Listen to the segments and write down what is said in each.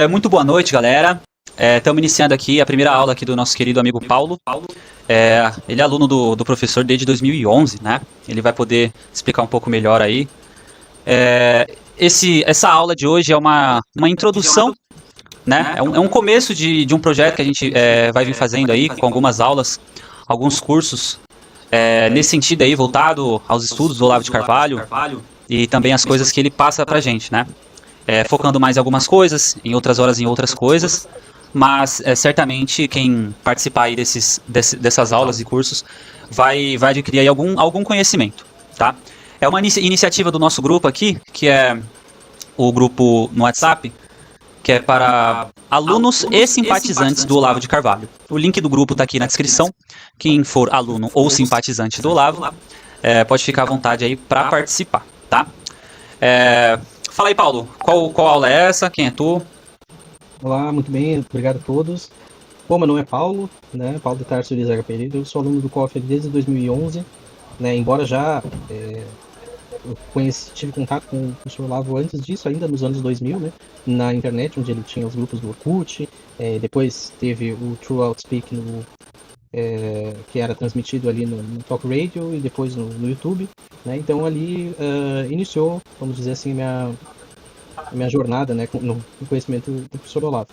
Muito boa noite, galera. Estamos iniciando aqui a primeira aula aqui do nosso querido amigo Paulo. Ele é aluno do professor desde 2011, né? Ele vai poder explicar um pouco melhor aí. Essa aula de hoje é uma introdução, né? É um começo de um projeto que a gente vai vir fazendo aí com algumas aulas, alguns cursos, nesse sentido aí, voltado aos estudos do Olavo de Carvalho e também as coisas que ele passa pra gente, né? Focando mais em algumas coisas, em outras horas em outras coisas, mas certamente quem participar aí dessas aulas e cursos vai adquirir aí algum conhecimento, tá? É uma iniciativa do nosso grupo aqui, que é o grupo no WhatsApp, que é para alunos e simpatizantes do Olavo de Carvalho. O link do grupo está aqui na descrição. Quem for aluno ou simpatizante do Olavo, pode ficar à vontade aí para participar, tá? Fala aí, Paulo, qual aula é essa? Quem é tu? Olá, muito bem, obrigado a todos. Bom, meu nome é Paulo, né? Paulo de Tarso Elizaga Pereira. Eu sou aluno do COF desde 2011, né? Embora já eu tive contato com o professor Olavo antes disso, ainda nos anos 2000, né? Na internet, onde ele tinha os grupos do Orkut. Depois teve o True Outspeak, que era transmitido ali no Talk Radio e depois no YouTube, né? Então ali iniciou, vamos dizer assim, minha jornada, né, no conhecimento do professor Olavo.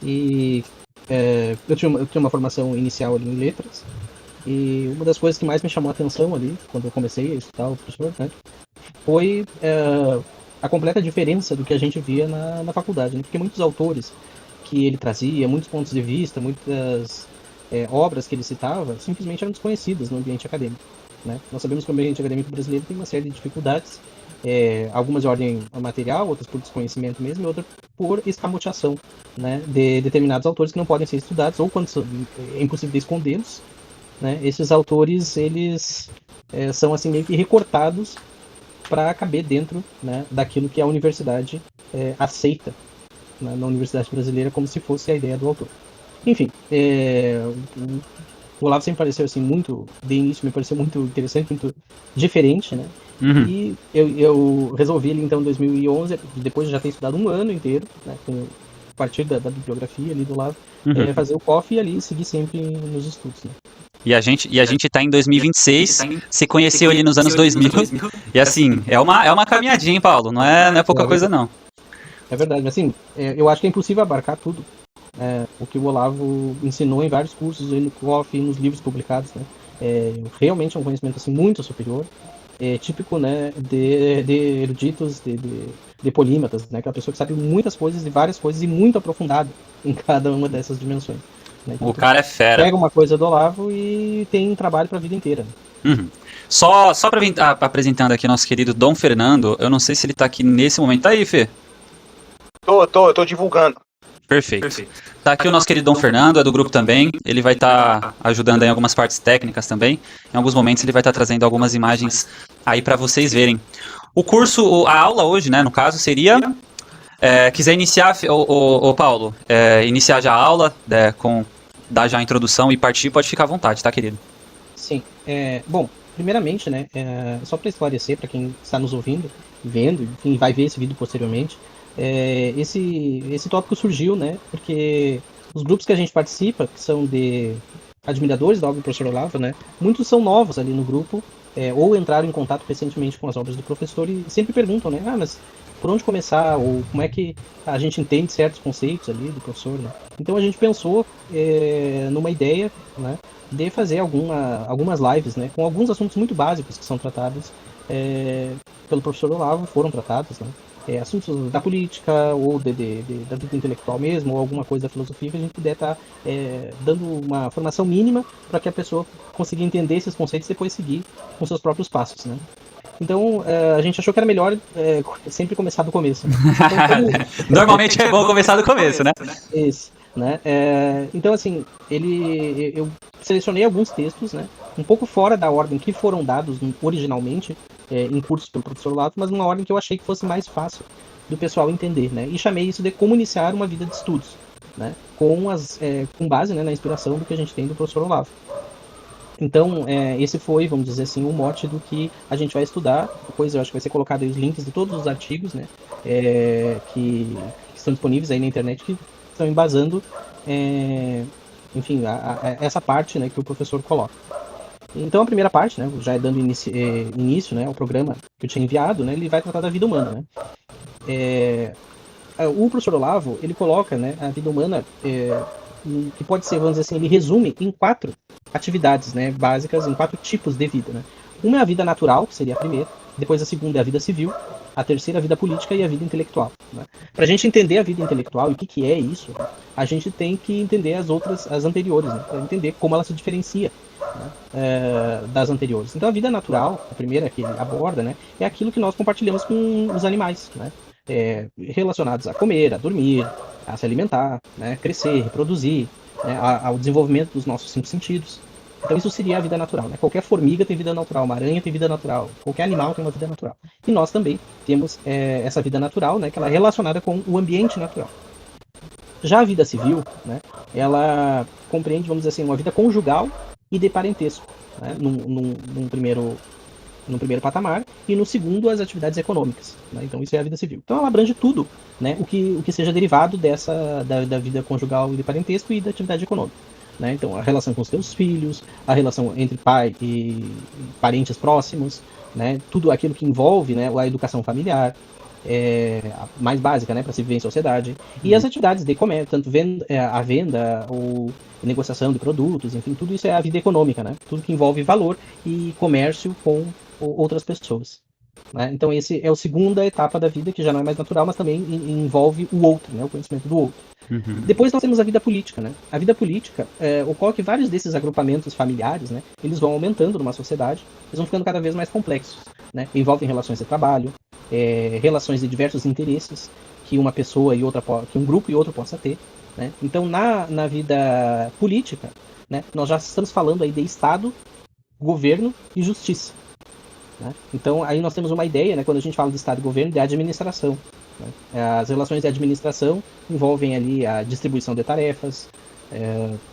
E eu tinha uma formação inicial ali em letras, e uma das coisas que mais me chamou a atenção ali, quando eu comecei a estudar o professor, né, foi a completa diferença do que a gente via na faculdade, né? Porque muitos autores que ele trazia, muitos pontos de vista, muitas obras que ele citava, simplesmente eram desconhecidas no ambiente acadêmico, né? Nós sabemos que o ambiente acadêmico brasileiro tem uma série de dificuldades, algumas de ordem material, outras por desconhecimento mesmo, e outras por escamoteação, né, de determinados autores que não podem ser estudados, ou quando é impossível de escondê-los, né? Esses autores, eles são assim meio que recortados para caber dentro, né, daquilo que a universidade aceita, né, na universidade brasileira, como se fosse a ideia do autor. Enfim, o Olavo sempre pareceu assim muito, de início me pareceu muito interessante, muito diferente, né? Uhum. E eu resolvi ali então em 2011, depois de já ter estudado um ano inteiro, né, a partir da bibliografia ali do Olavo, fazer o COF e ali seguir sempre nos estudos, né? E a gente tá em 2026, se conheceu ali nos anos 2000, e assim, é uma caminhadinha, hein, Paulo? Não é pouca coisa, não. É verdade, mas assim, eu acho que é impossível abarcar tudo. O que o Olavo ensinou em vários cursos, no COF e nos livros publicados, né? Realmente é um conhecimento assim, muito superior, típico, né, de eruditos, de polímatas, né? Aquela pessoa que sabe muitas coisas, de várias coisas, e muito aprofundado em cada uma dessas dimensões, né? Então, o cara é fera. Pega uma coisa do Olavo e tem trabalho para a vida inteira. Uhum. Só para apresentando aqui nosso querido Dom Fernando, eu não sei se ele tá aqui nesse momento. Tá aí, Fê? Tô divulgando. Perfeito. Tá aqui o nosso querido Dom Fernando, é do grupo também. Ele vai estar ajudando em algumas partes técnicas também. Em alguns momentos ele vai estar trazendo algumas imagens aí para vocês verem. O curso, a aula hoje, né, no caso, seria... quiser iniciar, o Paulo, iniciar já a aula, dar já a introdução e partir, pode ficar à vontade, tá, querido? Sim. Bom, primeiramente, né, só para esclarecer para quem está nos ouvindo, vendo, quem vai ver esse vídeo posteriormente, esse tópico surgiu, né, porque os grupos que a gente participa, que são de admiradores da obra do professor Olavo, né, muitos são novos ali no grupo, ou entraram em contato recentemente com as obras do professor e sempre perguntam, né, mas por onde começar, ou como é que a gente entende certos conceitos ali do professor, né? Então a gente pensou numa ideia, né, de fazer algumas lives, né, com alguns assuntos muito básicos que são tratados pelo professor Olavo, foram tratados, né? Assuntos da política, ou da vida intelectual mesmo, ou alguma coisa da filosofia, que a gente puder estar dando uma formação mínima para que a pessoa consiga entender esses conceitos e depois seguir com seus próprios passos, né? Então, a gente achou que era melhor sempre começar do começo. Né? Então, normalmente é bom começar do começo, né? Isso, né? Então, assim, eu selecionei alguns textos, né, um pouco fora da ordem que foram dados originalmente em cursos pelo professor Olavo, mas numa ordem que eu achei que fosse mais fácil do pessoal entender, né? E chamei isso de como iniciar uma vida de estudos, né? Com base, né, na inspiração do que a gente tem do professor Olavo. Então, esse foi, vamos dizer assim, o mote do que a gente vai estudar. Depois eu acho que vai ser colocado aí os links de todos os artigos, né, que estão disponíveis aí na internet que estão embasando, enfim, essa parte, né, que o professor coloca. Então a primeira parte, né, já dando início, né, ao programa que eu tinha enviado, né, ele vai tratar da vida humana, né. O professor Olavo, ele coloca, né, a vida humana, que pode ser, vamos dizer assim, ele resume em 4 atividades, né, básicas, em 4 tipos de vida, né. Uma é a vida natural, que seria a primeira, depois a segunda é a vida civil, a terceira é a vida política e a vida intelectual, né. Para a gente entender a vida intelectual e o que é isso, a gente tem que entender as anteriores, né, para entender como ela se diferencia, né, das anteriores. Então a vida natural, a primeira que ele aborda, né, é aquilo que nós compartilhamos com os animais, né, relacionados a comer, a dormir, a se alimentar, né, crescer, reproduzir, né, ao desenvolvimento dos nossos 5 sentidos. Então isso seria a vida natural, né? Qualquer formiga tem vida natural, uma aranha tem vida natural, qualquer animal tem uma vida natural. E nós também temos essa vida natural, né, que ela é relacionada com o ambiente natural. Já a vida civil, né, ela compreende, vamos dizer assim, uma vida conjugal e de parentesco, né, num primeiro patamar, e no segundo as atividades econômicas, né? Então isso é a vida civil. Então ela abrange tudo, né, o que seja derivado da vida conjugal e de parentesco e da atividade econômica, né? Então a relação com os teus filhos, a relação entre pai e parentes próximos, né, tudo aquilo que envolve, né, a educação familiar, a mais básica, né, para se viver em sociedade, e as atividades de comércio, tanto a venda ou negociação de produtos, enfim, tudo isso é a vida econômica, né? Tudo que envolve valor e comércio com outras pessoas, né? Então esse é a segunda etapa da vida, que já não é mais natural, mas também envolve o outro, né? O conhecimento do outro. Uhum. Depois nós temos a vida política, né? A vida política ocorre que vários desses agrupamentos familiares, né, eles vão aumentando numa sociedade, eles vão ficando cada vez mais complexos, né? Envolvem relações de trabalho, relações de diversos interesses que uma pessoa e outra, que um grupo e outro possa ter, né? Então na vida política, né, nós já estamos falando aí de Estado, governo e justiça, né? Então aí nós temos uma ideia, né, quando a gente fala de Estado e governo, de administração, né? As relações de administração envolvem ali a distribuição de tarefas,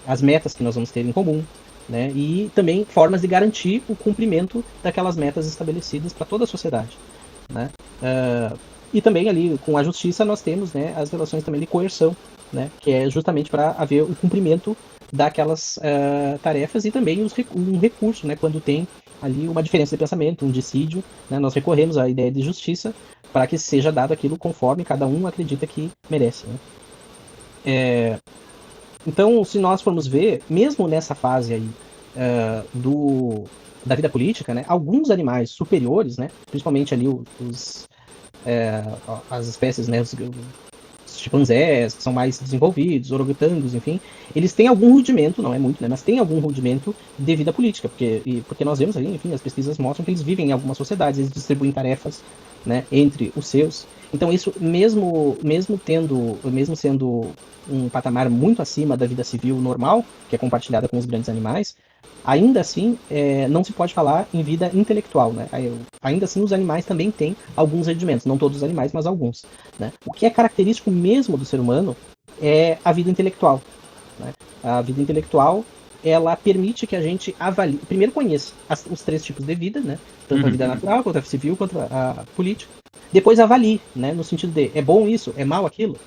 as metas que nós vamos ter em comum, né? E também formas de garantir o cumprimento daquelas metas estabelecidas para toda a sociedade, né? E também ali com a justiça nós temos, né, as relações também de coerção, né, que é justamente para haver o cumprimento daquelas tarefas, e também um recurso, né, quando tem ali uma diferença de pensamento, um dissídio, né, nós recorremos à ideia de justiça para que seja dado aquilo conforme cada um acredita que merece, né? Então, se nós formos ver, mesmo nessa fase aí da vida política, né, alguns animais superiores, né, principalmente ali as espécies, né, os chimpanzés, que são mais desenvolvidos, orangotangos, enfim, eles têm algum rudimento, não é muito, né, mas tem algum rudimento de vida política, porque nós vemos ali, enfim, as pesquisas mostram que eles vivem em algumas sociedades, eles distribuem tarefas, né, entre os seus. Então isso, mesmo sendo um patamar muito acima da vida civil normal, que é compartilhada com os grandes animais, ainda assim não se pode falar em vida intelectual, né? Ainda assim os animais também têm alguns rendimentos, não todos os animais, mas alguns, né? O que é característico mesmo do ser humano é a vida intelectual, né? A vida intelectual, ela permite que a gente avalie, primeiro conheça os 3 tipos de vida, né? Tanto a vida natural, quanto a civil, quanto a política. Depois avalie, né? No sentido de, é bom isso? É mal aquilo?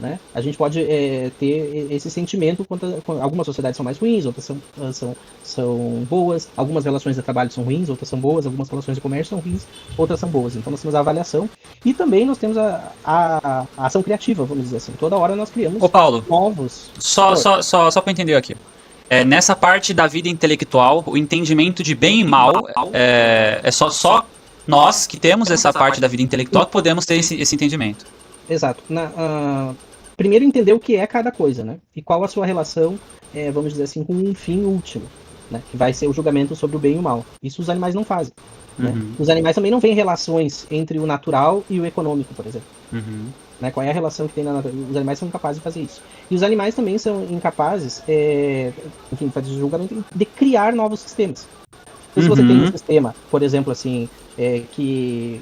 Né? A gente pode ter esse sentimento quanto algumas sociedades são mais ruins, outras são boas, algumas relações de trabalho são ruins, outras são boas, algumas relações de comércio são ruins, outras são boas. Então nós temos a avaliação e também nós temos a ação criativa, vamos dizer assim. Toda hora nós criamos novos... Só para entender aqui. Nessa parte da vida intelectual, o entendimento de bem e mal é só nós que temos essa parte da vida intelectual que podemos ter esse entendimento. Exato. Primeiro entender o que é cada coisa, né? E qual a sua relação, vamos dizer assim, com um fim último, né? Que vai ser o julgamento sobre o bem e o mal. Isso os animais não fazem. Uhum. Né? Os animais também não veem relações entre o natural e o econômico, por exemplo. Uhum. Né? Qual é a relação que tem na natureza? Os animais são incapazes de fazer isso. E os animais também são incapazes, enfim, de fazer julgamento, de criar novos sistemas. Então, se você tem um sistema, por exemplo, assim, que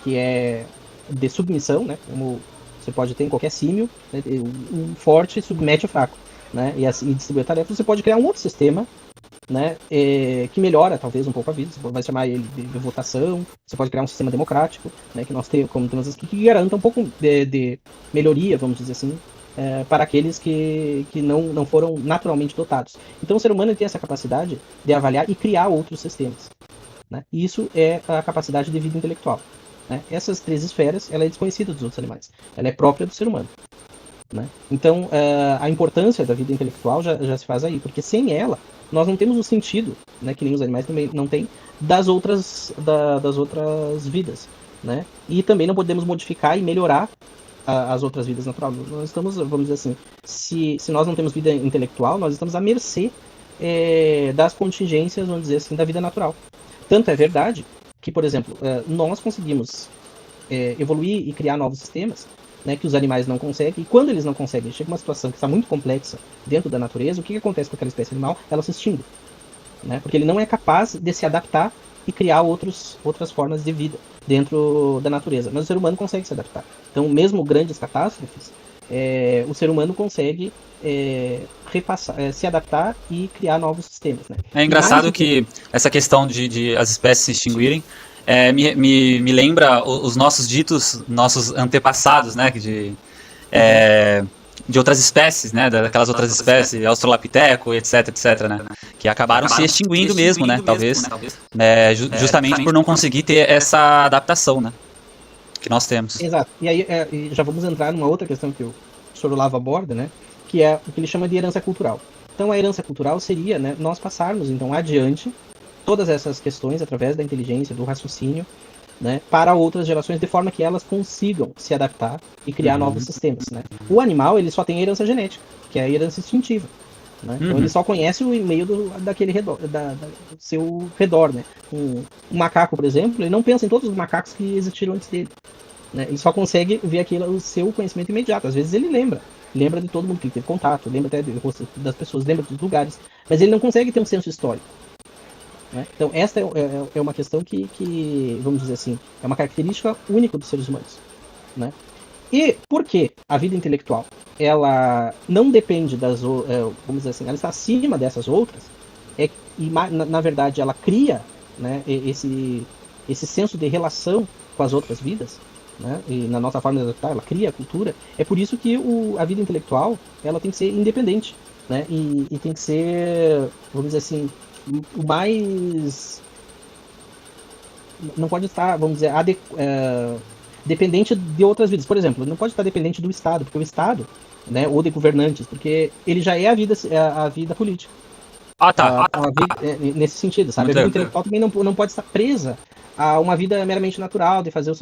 é de submissão, né, como você pode ter em qualquer símio, né, um forte submete o fraco, né, e distribui a tarefa, você pode criar um outro sistema né, que melhora talvez um pouco a vida. Você vai chamar ele de votação, você pode criar um sistema democrático, né, que nós temos, como temos aqui, que garanta um pouco de melhoria, vamos dizer assim, para aqueles que não foram naturalmente dotados. Então o ser humano tem essa capacidade de avaliar e criar outros sistemas, né? E isso é a capacidade de vida intelectual, né? Essas 3 esferas, ela é desconhecida dos outros animais, ela é própria do ser humano, né? Então a importância da vida intelectual já se faz aí, porque sem ela nós não temos o sentido, né, que nem os animais também não têm, das outras vidas, né? E também não podemos modificar e melhorar as outras vidas naturais. Nós estamos, vamos dizer assim, se nós não temos vida intelectual, nós estamos à mercê das contingências, vamos dizer assim, da vida natural. Tanto é verdade que, por exemplo, nós conseguimos evoluir e criar novos sistemas, né, que os animais não conseguem, e quando eles não conseguem, chega uma situação que está muito complexa dentro da natureza, o que acontece com aquela espécie animal? Ela se extingue, né, porque ele não é capaz de se adaptar e criar outras formas de vida dentro da natureza. Mas o ser humano consegue se adaptar. Então, mesmo grandes catástrofes, o ser humano consegue se adaptar e criar novos sistemas, né? É engraçado que essa questão de as espécies se extinguirem me lembra os nossos nossos antepassados, né? De outras espécies, né? Daquelas outras espécies, Australopiteco, etc, né? Que acabaram se extinguindo mesmo, né? Talvez, justamente por não conseguir ter essa adaptação, né? Que nós temos. Exato. E aí já vamos entrar numa outra questão que o professor Olavo aborda, né? Que é o que ele chama de herança cultural. Então a herança cultural seria, né, nós passarmos então adiante todas essas questões através da inteligência, do raciocínio, né, para outras gerações, de forma que elas consigam se adaptar e criar novos sistemas, né? O animal, ele só tem a herança genética, que é a herança instintiva, né? Então ele só conhece o meio daquele redor, do seu redor, né? Um macaco, por exemplo, ele não pensa em todos os macacos que existiram antes dele, né? Ele só consegue ver o seu conhecimento imediato. Às vezes ele lembra de todo mundo que ele teve contato, lembra até das pessoas, lembra dos lugares, mas ele não consegue ter um senso histórico, né? Então esta é uma questão que, vamos dizer assim, é uma característica única dos seres humanos, né? E por que a vida intelectual ela não depende vamos dizer assim, ela está acima dessas outras, e na verdade ela cria, né, esse senso de relação com as outras vidas, né, e na nossa forma de adaptar, ela cria a cultura. É por isso que a vida intelectual ela tem que ser independente, né, e tem que ser, vamos dizer assim, o mais... Não pode estar, vamos dizer, dependente de outras vidas. Por exemplo, não pode estar dependente do Estado, porque o Estado, né, ou de governantes, porque ele já é a vida política. Ah, tá. Nesse sentido, sabe? A vida intelectual também não pode estar presa a uma vida meramente natural, de fazer as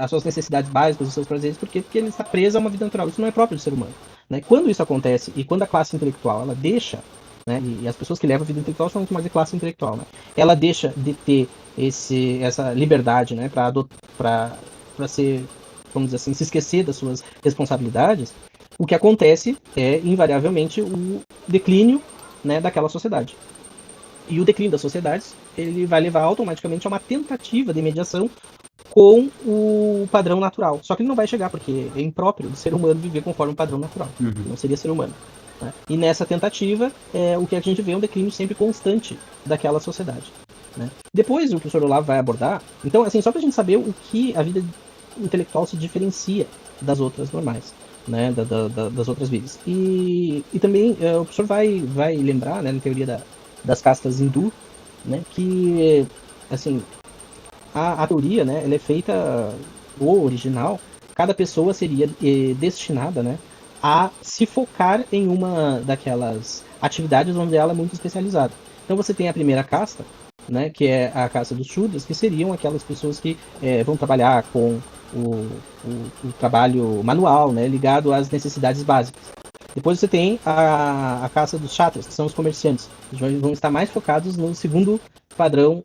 suas necessidades básicas, os seus prazeres, porque ele está preso a uma vida natural. Isso não é próprio do ser humano, né? Quando isso acontece e quando a classe intelectual ela deixa, né, e as pessoas que levam a vida intelectual são muito mais de classe intelectual, né? Ela deixa de ter essa liberdade, né, para ser, vamos dizer assim, se esquecer das suas responsabilidades. O que acontece é invariavelmente o declínio, né, daquela sociedade. E o declínio das sociedades ele vai levar automaticamente a uma tentativa de mediação com o padrão natural. Só que ele não vai chegar, porque é impróprio do ser humano viver conforme o padrão natural. Não seria ser humano, né? E nessa tentativa, o que a gente vê é um declínio sempre constante daquela sociedade, né? Depois o professor Olavo vai abordar, então, assim, só para a gente saber o que a vida intelectual se diferencia das outras normais, né, das outras vidas. E também o professor vai lembrar, né, na teoria das castas hindu, né, que, assim, a teoria, né, ela é feita, o original, cada pessoa seria destinada, né, a se focar em uma daquelas atividades onde ela é muito especializada. Então você tem a primeira casta, né, que é a casta dos Shudras, que seriam aquelas pessoas que vão trabalhar com o trabalho manual, né, ligado às necessidades básicas. Depois você tem a casta dos Kshatras, que são os comerciantes. Eles vão estar mais focados no segundo padrão,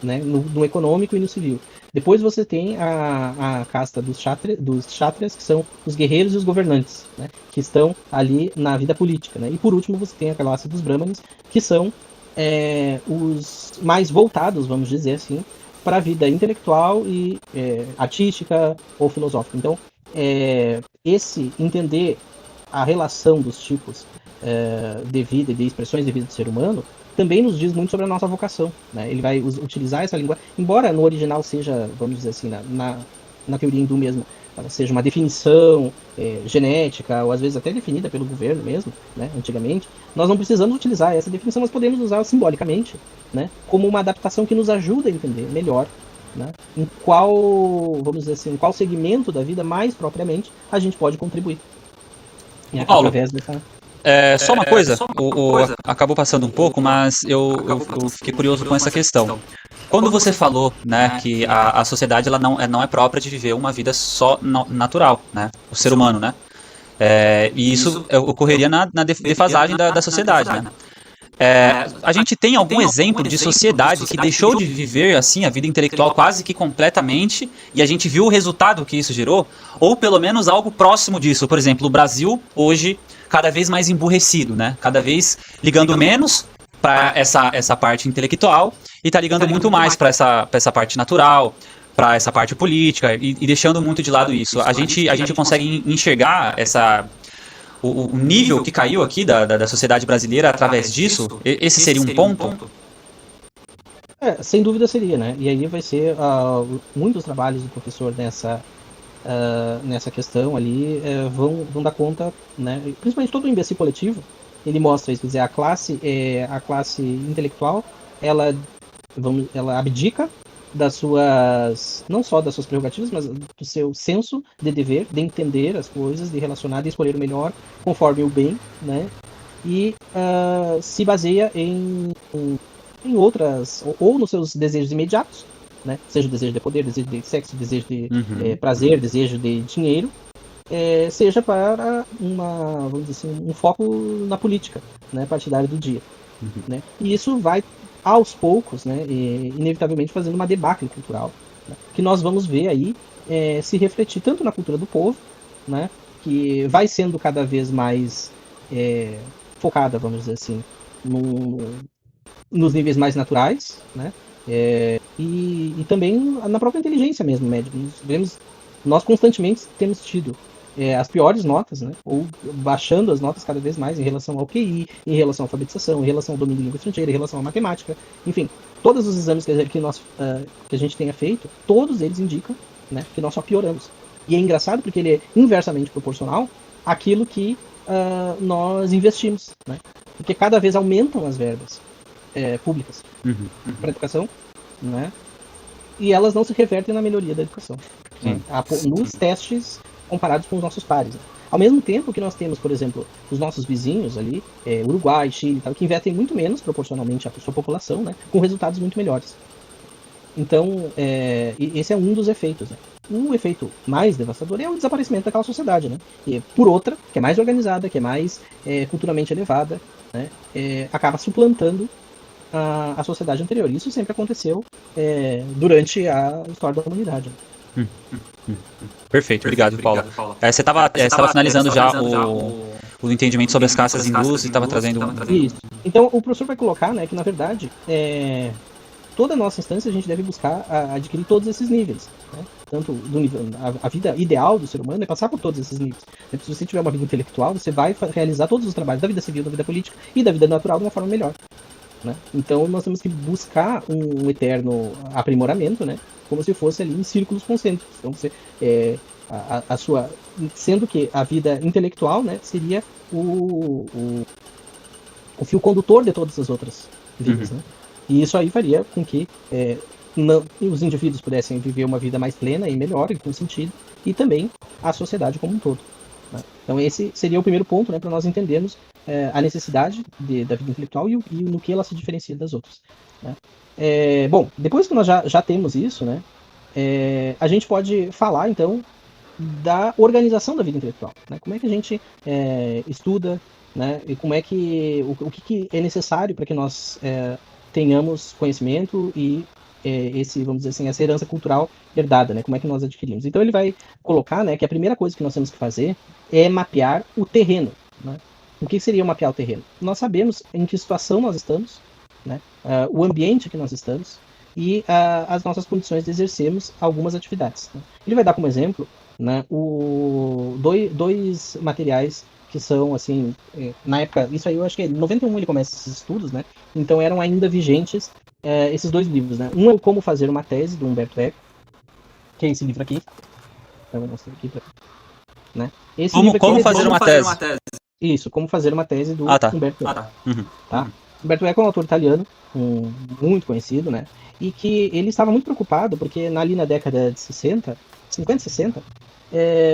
né, no econômico e no civil. Depois você tem a casta dos Kshatriyas, que são os guerreiros e os governantes, né, que estão ali na vida política, né? E por último você tem a classe dos Brahmanes, que são os mais voltados, vamos dizer assim, para a vida intelectual e artística ou filosófica. Então, esse entender a relação dos tipos de vida e de expressões de vida do ser humano também nos diz muito sobre a nossa vocação, né? Ele vai utilizar essa língua, embora no original seja, vamos dizer assim, na teoria hindu mesmo, seja uma definição genética, ou às vezes até definida pelo governo mesmo, né, antigamente, nós não precisamos utilizar essa definição, nós podemos usar simbolicamente, né, como uma adaptação que nos ajuda a entender melhor, né, em qual, vamos dizer assim, em qual segmento da vida mais propriamente a gente pode contribuir. Paulo, através dessa... só uma coisa, acabou passando um pouco, mas eu fiquei curioso com essa questão. Quando você falou, né, que a sociedade ela não é própria de viver uma vida só natural, né, o ser humano, né, e isso ocorreria na defasagem da sociedade, né. A gente tem algum exemplo de sociedade que deixou de viver assim a vida intelectual quase que completamente e a gente viu o resultado que isso gerou? Ou pelo menos algo próximo disso? Por exemplo, o Brasil hoje cada vez mais emburrecido, né? Cada vez ligando menos para essa parte intelectual e tá ligando muito mais para essa parte natural, para essa parte política e deixando muito de lado isso. A gente consegue enxergar o nível que caiu aqui da sociedade brasileira através disso? Esse seria um ponto? Sem dúvida seria, né? E aí vai ser muitos trabalhos do professor nessa questão ali vão dar conta, né? Principalmente todo o imbecil coletivo, ele mostra isso, quer dizer, a classe intelectual, ela abdica das suas, não só das suas prerrogativas, mas do seu senso de dever, de entender as coisas, de relacionar, de escolher o melhor conforme o bem, né? E se baseia em outras, ou nos seus desejos imediatos, né? Seja o desejo de poder, desejo de sexo, desejo de prazer, desejo de dinheiro, seja para vamos dizer assim, um foco na política, né, partidária do dia. Né? E isso vai aos poucos, né, inevitavelmente fazendo uma debacle cultural, né, que nós vamos ver aí se refletir tanto na cultura do povo, né, que vai sendo cada vez mais focada, vamos dizer assim, nos níveis mais naturais, né, e também na própria inteligência mesmo, médica. Nós constantemente temos tido as piores notas, né, ou baixando as notas cada vez mais em relação ao QI, em relação à alfabetização, em relação ao domínio de língua estrangeira, em relação à matemática, enfim, todos os exames que a gente tenha feito, todos eles indicam, né, que nós só pioramos. E é engraçado porque ele é inversamente proporcional àquilo que nós investimos, né, porque cada vez aumentam as verbas públicas para a educação, né, e elas não se revertem na melhoria da educação, né, nos testes comparados com os nossos pares. Né? Ao mesmo tempo que nós temos, por exemplo, os nossos vizinhos ali, Uruguai, Chile, tal, que investem muito menos proporcionalmente à sua população, né, com resultados muito melhores. Então, esse é um dos efeitos. Né? O efeito mais devastador é o desaparecimento daquela sociedade, né? E por outra, que é mais organizada, que é mais culturalmente elevada, né, acaba suplantando a sociedade anterior. Isso sempre aconteceu durante a história da humanidade. Perfeito, obrigado, Paulo. Você estava finalizando já o entendimento sobre as caças hindus e estava trazendo Isso. Então, o professor vai colocar, né, que na verdade, toda a nossa instância a gente deve buscar adquirir todos esses níveis. Né? Tanto do nível, a vida ideal do ser humano é passar por todos esses níveis. Se você tiver uma vida intelectual, você vai realizar todos os trabalhos da vida civil, da vida política e da vida natural de uma forma melhor. Né? Então, nós temos que buscar um eterno aprimoramento, né? Como se fosse ali em círculos concêntricos. Então, você, sendo que a vida intelectual, né, seria o fio condutor de todas as outras vidas. Né? E isso aí faria com que os indivíduos pudessem viver uma vida mais plena e melhor, e com sentido, e também a sociedade como um todo. Né? Então, esse seria o primeiro ponto, né, para nós entendermos a necessidade da vida intelectual e no que ela se diferencia das outras. Né? Bom, depois que nós já temos isso, né, a gente pode falar, então, da organização da vida intelectual. Né? Como é que a gente estuda, né, e como é que o que é necessário para que nós tenhamos conhecimento e vamos dizer assim, essa herança cultural herdada, né? Como é que nós adquirimos? Então ele vai colocar, né, que a primeira coisa que nós temos que fazer é mapear o terreno. Né? O que seria mapear o terreno? Nós sabemos em que situação nós estamos, né? O ambiente que nós estamos e as nossas condições de exercermos algumas atividades. Né? Ele vai dar como exemplo, né, dois materiais que são, assim, na época, isso aí eu acho que em 91 ele começa esses estudos, né? Então eram ainda vigentes esses 2 livros, né? Um é o Como Fazer uma Tese, do Humberto Eco, que é esse livro aqui. Eu vou mostrar aqui, né? Esse livro aqui Como fazer uma tese? Isso, Como Fazer uma Tese, do Ah, tá. Humberto Eco. Uhum. Tá? Humberto Eco é um autor italiano, muito conhecido, né? E que ele estava muito preocupado porque ali na década de 50 e 60,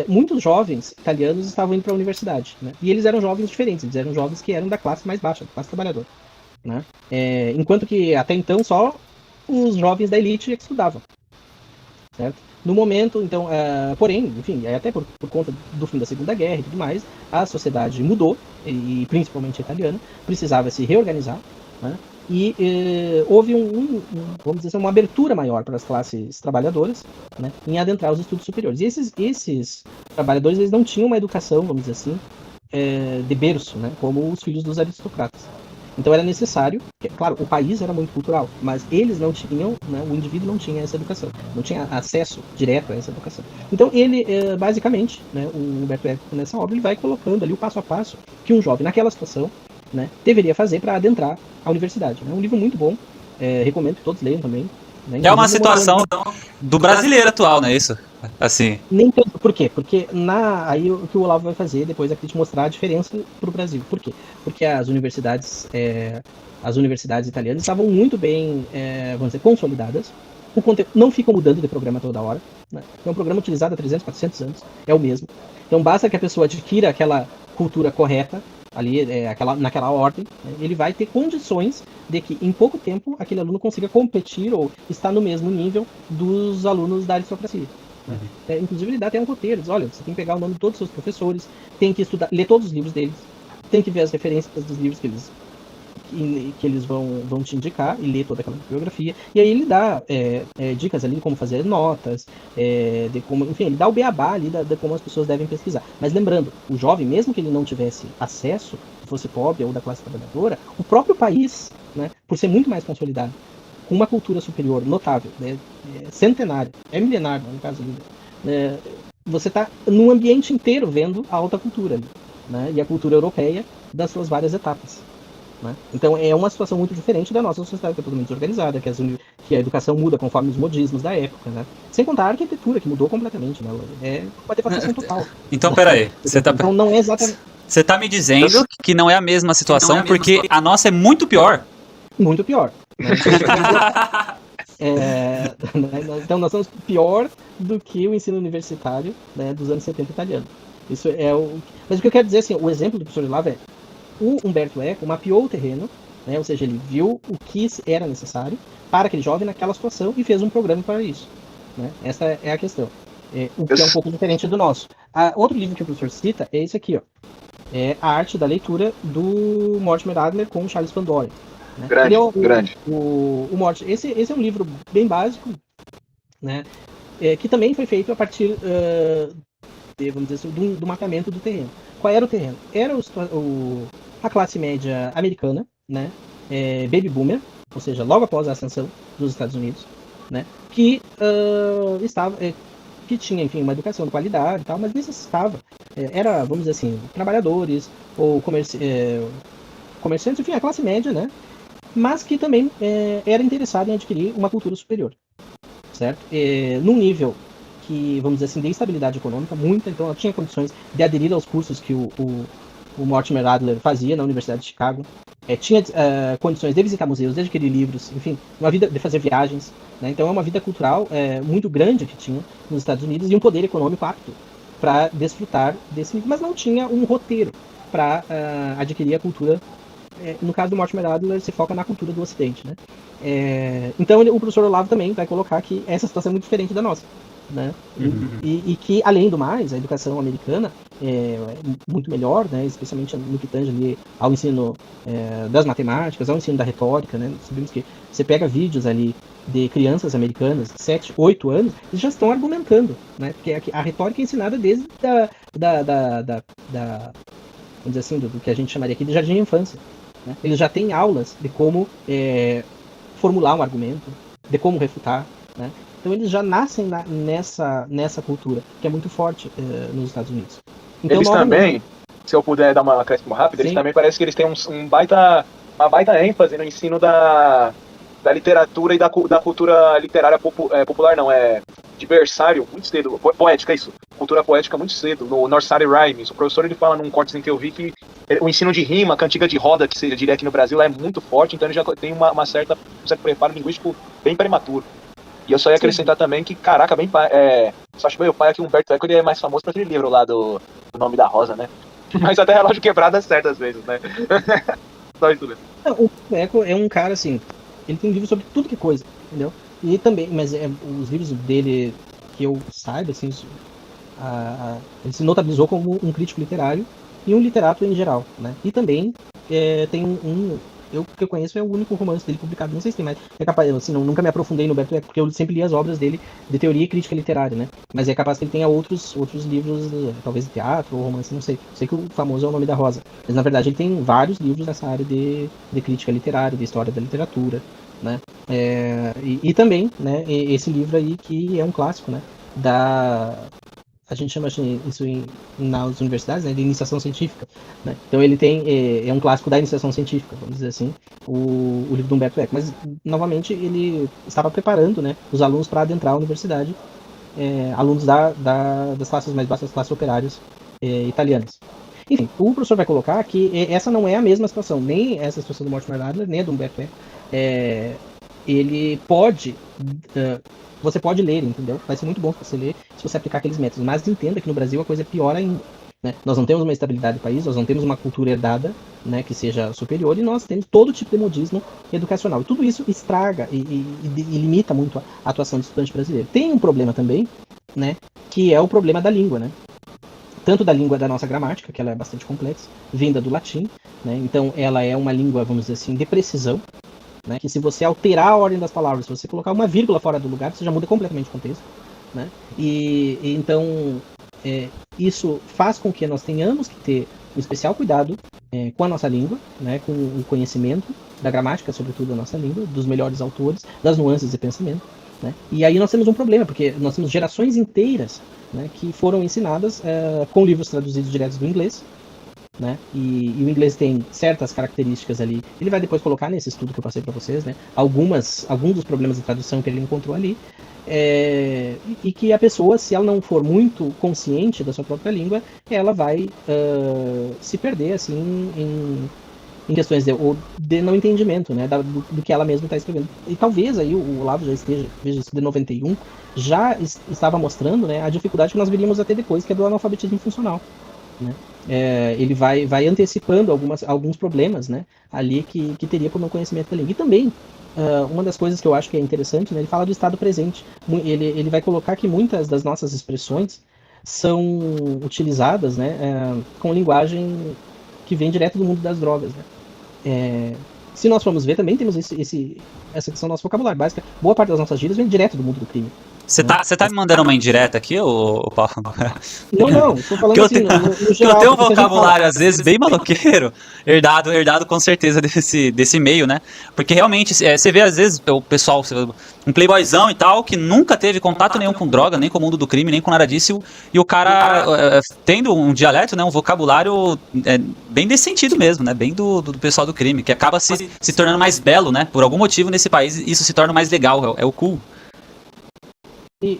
muitos jovens italianos estavam indo para a universidade, né? E eles eram jovens diferentes, eles eram jovens que eram da classe mais baixa, da classe trabalhadora, né? Enquanto que até então só os jovens da elite que estudavam, certo? No momento, então, porém, enfim, até por conta do fim da Segunda Guerra e tudo mais, a sociedade mudou, e principalmente a italiana, precisava se reorganizar, né? E houve vamos dizer assim, uma abertura maior para as classes trabalhadoras, né, em adentrar os estudos superiores. E esses trabalhadores, eles não tinham uma educação, vamos dizer assim, de berço, né, como os filhos dos aristocratas. Então era necessário, claro, o país era muito cultural, mas eles não tinham, né, o indivíduo não tinha essa educação, não tinha acesso direto a essa educação. Então ele, basicamente, né, o Humberto Eco nessa obra, ele vai colocando ali o passo a passo que um jovem naquela situação, né, deveria fazer para adentrar a universidade. É um livro muito bom, recomendo que todos leiam também. Né? É uma situação do brasileiro atual, não é isso? Assim. Nem tanto. Por quê? Porque aí o que o Olavo vai fazer depois é te mostrar a diferença para o Brasil. Por quê? Porque as universidades italianas estavam muito bem, vamos dizer, consolidadas. O conteúdo não fica mudando de programa toda hora. Né? É um programa utilizado há 300, 400 anos. É o mesmo. Então basta que a pessoa adquira aquela cultura correta, ali, naquela ordem, né? Ele vai ter condições de que em pouco tempo aquele aluno consiga competir ou estar no mesmo nível dos alunos da aristocracia. Né? Inclusive ele dá até um roteiro, diz, olha, você tem que pegar o nome de todos os seus professores, tem que estudar, ler todos os livros deles, tem que ver as referências dos livros que eles vão te indicar e ler toda aquela bibliografia. E aí ele dá dicas ali de como fazer notas, de como, enfim, ele dá o beabá ali de como as pessoas devem pesquisar. Mas lembrando, o jovem, mesmo que ele não tivesse acesso, fosse pobre ou da classe trabalhadora, o próprio país, né, por ser muito mais consolidado, com uma cultura superior notável, né, centenária, milenária, no caso ali, você está num ambiente inteiro vendo a alta cultura ali, né, e a cultura europeia das suas várias etapas. Né? Então é uma situação muito diferente da nossa sociedade, que é totalmente desorganizada, que a educação muda conforme os modismos da época, né? Sem contar a arquitetura, que mudou completamente, né? É uma devastação total. Então, peraí, então não é exatamente... Você tá me dizendo que não é a mesma situação, porque a nossa é muito pior? Muito pior. Né? Então nós somos pior do que o ensino universitário, né, dos anos 70 italiano. Isso é Mas o que eu quero dizer, assim, o exemplo do professor Olavo o Humberto Eco mapeou o terreno, né, ou seja, ele viu o que era necessário para aquele jovem naquela situação e fez um programa para isso. Né? Essa é a questão. O que é um pouco diferente do nosso. Outro livro que o professor cita é esse aqui, ó. É A Arte da Leitura, do Mortimer Adler com Charles Van Doren. Né? Grande. O Mortimer, esse é um livro bem básico, né, que também foi feito a partir vamos dizer assim, do mapeamento do terreno. Qual era o terreno? Era a classe média americana, né, baby boomer, ou seja, logo após a ascensão dos Estados Unidos, né, que que tinha, enfim, uma educação de qualidade e tal, mas necessitava, era, vamos dizer assim, trabalhadores ou comerciantes, enfim, a classe média, né, mas que também era interessado em adquirir uma cultura superior, certo? Num nível que, vamos dizer assim, de estabilidade econômica, muita, então ela tinha condições de aderir aos cursos que o Mortimer Adler fazia na Universidade de Chicago, tinha condições de visitar museus, de adquirir livros, enfim, uma vida de fazer viagens, né? Então é uma vida cultural muito grande que tinha nos Estados Unidos e um poder econômico apto para desfrutar desse nível, mas não tinha um roteiro para adquirir a cultura. No caso do Mortimer Adler, se foca na cultura do Ocidente, né? Então o professor Olavo também vai colocar que essa situação é muito diferente da nossa. Né? E que, além do mais, a educação americana é muito melhor, né? Especialmente no que tange ali ao ensino das matemáticas, ao ensino da retórica. Né? Sabemos que você pega vídeos ali de crianças americanas de 7, 8 anos, eles já estão argumentando, né? Porque a retórica é ensinada desde vamos dizer assim, do que a gente chamaria aqui de jardim de infância. Né? Eles já têm aulas de como formular um argumento, de como refutar, né? Então eles já nascem nessa cultura, que é muito forte nos Estados Unidos. Então, eles também, se eu puder dar uma acréscimo rápida, eles Sim. também parece que eles têm uma baita ênfase no ensino da literatura e da cultura literária popular, não, de berçário, muito cedo, poética, isso, cultura poética muito cedo, no Nursery Rhymes. O professor, ele fala num cortezinho que eu vi que o ensino de rima, cantiga de roda, que seja diria aqui no Brasil, é muito forte, então ele já tem um certo preparo linguístico bem prematuro. E eu só ia acrescentar também que, caraca, só acho que meu pai aqui, Humberto Eco, ele é mais famoso por aquele livro lá do Nome da Rosa, né? Mas até relógio quebrado é certo às vezes, né? Só isso mesmo. O Eco é um cara, assim, ele tem livros sobre tudo que é coisa, entendeu? E também, mas os livros dele, que eu saiba, assim, ele se notabilizou como um crítico literário e um literato em geral, né? E também tem eu que eu conheço é o único romance dele publicado, não sei se tem mais, é capaz, assim, nunca me aprofundei no Humberto Eco, porque eu sempre li as obras dele de teoria e crítica literária, né? Mas é capaz que ele tenha outros livros, talvez de teatro ou romance, não sei. Sei que o famoso é O Nome da Rosa, mas na verdade ele tem vários livros nessa área de crítica literária, de história da literatura, né? E também, né, esse livro aí que é um clássico, né? A gente chama isso nas universidades, né, de iniciação científica, né? Então ele é um clássico da iniciação científica, vamos dizer assim, o livro do Humberto Eco. Mas, novamente, ele estava preparando, né, os alunos para adentrar a universidade, alunos das classes mais baixas, das classes operárias italianas. Enfim, o professor vai colocar que essa não é a mesma situação, nem essa situação do Mortimer Adler, nem a do Humberto Eco. Ele pode... você pode ler, entendeu? Vai ser muito bom você ler se você aplicar aqueles métodos. Mas entenda que no Brasil a coisa é pior ainda, né? Nós não temos uma estabilidade do país, nós não temos uma cultura herdada, né, que seja superior, e nós temos todo tipo de modismo educacional. E tudo isso estraga e limita muito a atuação do estudante brasileiro. Tem um problema também, né, que é o problema da língua, né? Tanto da língua da nossa gramática, que ela é bastante complexa, vinda do latim, né? Então ela é uma língua, vamos dizer assim, de precisão, né, que se você alterar a ordem das palavras, se você colocar uma vírgula fora do lugar, você já muda completamente o contexto, né? E então isso faz com que nós tenhamos que ter um especial cuidado com a nossa língua, né, com o conhecimento da gramática, sobretudo da nossa língua, dos melhores autores, das nuances de pensamento, né? E aí nós temos um problema, porque nós temos gerações inteiras, né, que foram ensinadas com livros traduzidos diretos do inglês, né? E o inglês tem certas características ali. Ele vai depois colocar nesse estudo que eu passei para vocês, né? Alguns dos problemas de tradução que ele encontrou ali. E que a pessoa, se ela não for muito consciente da sua própria língua, ela vai se perder assim em questões de não entendimento, né? Do que ela mesma está escrevendo. E talvez aí o Olavo já esteja, veja isso, de 91, já estava mostrando, né, a dificuldade que nós viríamos até depois, que é do analfabetismo funcional, né? Ele vai antecipando alguns problemas, né, ali que teria por não conhecimento da língua. E também, uma das coisas que eu acho que é interessante, né, ele fala do estado presente. Ele vai colocar que muitas das nossas expressões são utilizadas, né, com linguagem que vem direto do mundo das drogas, né? Se nós formos ver, também temos essa questão do nosso vocabulário básico. Boa parte das nossas gírias vem direto do mundo do crime. Você tá me mandando uma indireta aqui, ô Paulo? Não, tô falando que assim, no geral. eu tenho um vocabulário, às vezes, bem maloqueiro, herdado com certeza desse meio, né? Porque realmente, você vê, às vezes, o pessoal, um playboyzão e tal, que nunca teve contato nenhum com droga, nem com o mundo do crime, nem com nada disso, e o cara tendo um dialeto, né, um vocabulário bem desse sentido mesmo, né? Bem do pessoal do crime, que acaba se tornando mais belo, né? Por algum motivo, nesse país, isso se torna mais legal, é o cool. E,